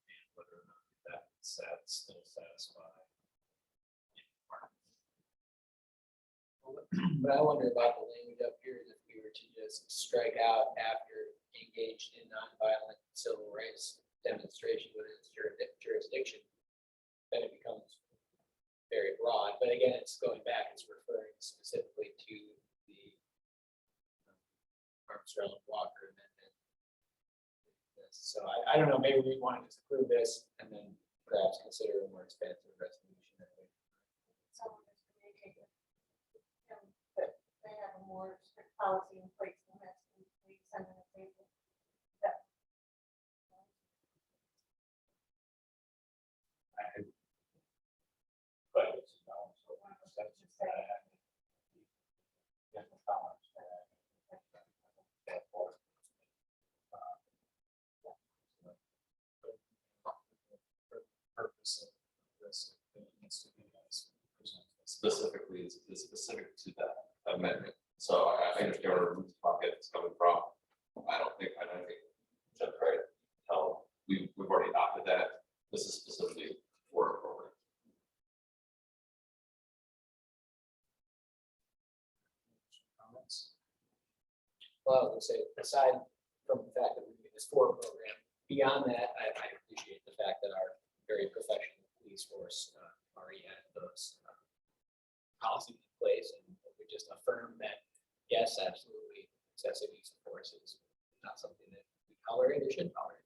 And whether or not that still satisfy. But I wonder about the language up here, if we were to just strike out after engaged in nonviolent civil rights demonstration within its jurisdiction, then it becomes very broad. But again, it's going back, it's referring specifically to the Armstrong Walker Amendment. So I don't know, maybe we wanted to approve this and then perhaps consider a more expansive resolution. But they have a more strict policy in place than that's we send in a paper. specifically is specific to that amendment. So I understand where Ruth's pocket is coming from. I don't think Jeff tried to tell, we've already adopted that. This is specifically for a program. Comments? Well, I was gonna say, aside from the fact that we're doing this for a program, beyond that, I appreciate the fact that our very professional police force already had those policies in place, and we just affirm that, yes, absolutely, excessive use of force is not something that we tolerate or should tolerate.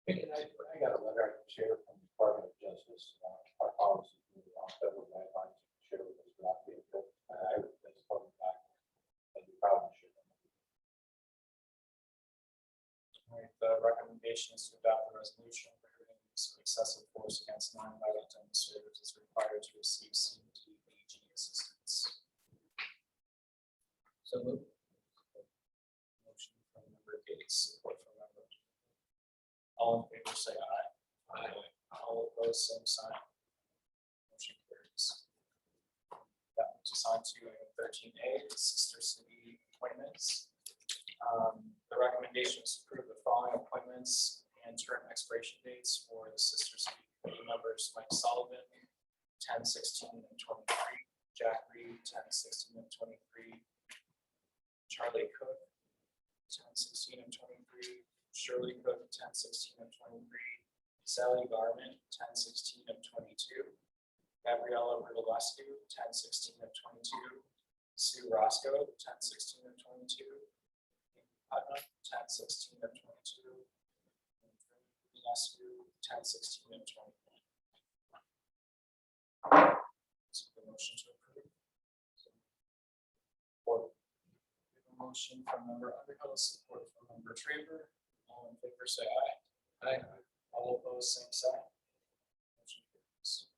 And I got a letter I can share from the Department of Justice, our policy, on federal guidelines, share with us, not being good. I would, that's probably back, and you probably should. All right, the recommendation is to adopt the resolution prohibiting use of excessive force against non-violent demonstrators is required to receive CDBG assistance. So move. Motion from member Gates, support from member. All in favor, say aye. Aye. All opposed, same sign. Motion carries. That moves us on to item 13A, the sister city appointments. The recommendation is to approve the following appointments and term expiration dates for the sister city committee members: Mike Sullivan, 10/16 and 23, Jack Reed, 10/16 and 23, Charlie Cook, 10/16 and 23, Shirley Cook, 10/16 and 23, Sally Garman, 10/16 and 22, Gabriella Rudolescu, 10/16 and 22, Sue Roscoe, 10/16 and 22, Putnam, 10/16 and 22, and Rudolescu, 10/16 and 21. So the motion to approve. Support. We have a motion from member Underhill, support from member Traver. All in favor, say aye. Aye. All opposed, same sign. Motion carries.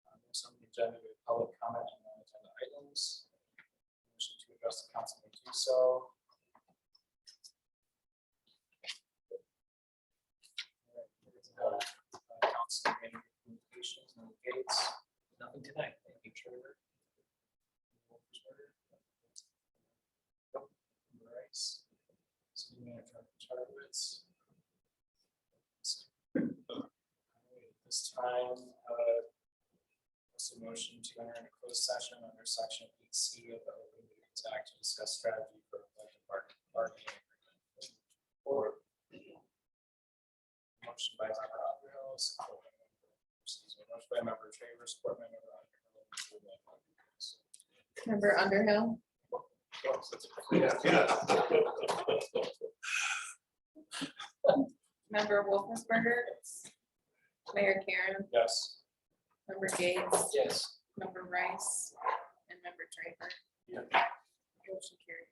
Next on the agenda, we have public comment on non-agenda items. Motion to address the council may do so. All right, council any communications, no Gates. Nothing tonight. Thank you, Traver. Rice. City Manager Charlotte's. This time, what's the motion to enter into closed session under section 8C of the Open Meetings Act to discuss strategy for collective bargaining agreement. Or motion by member Underhill, support by member, motion by member Traver, support by member Underhill. Member Underhill, member Wolfensberger, Mayor Karen, Yes. member Gates, Yes. member Rice, and member Draper. Yeah. Motion carried.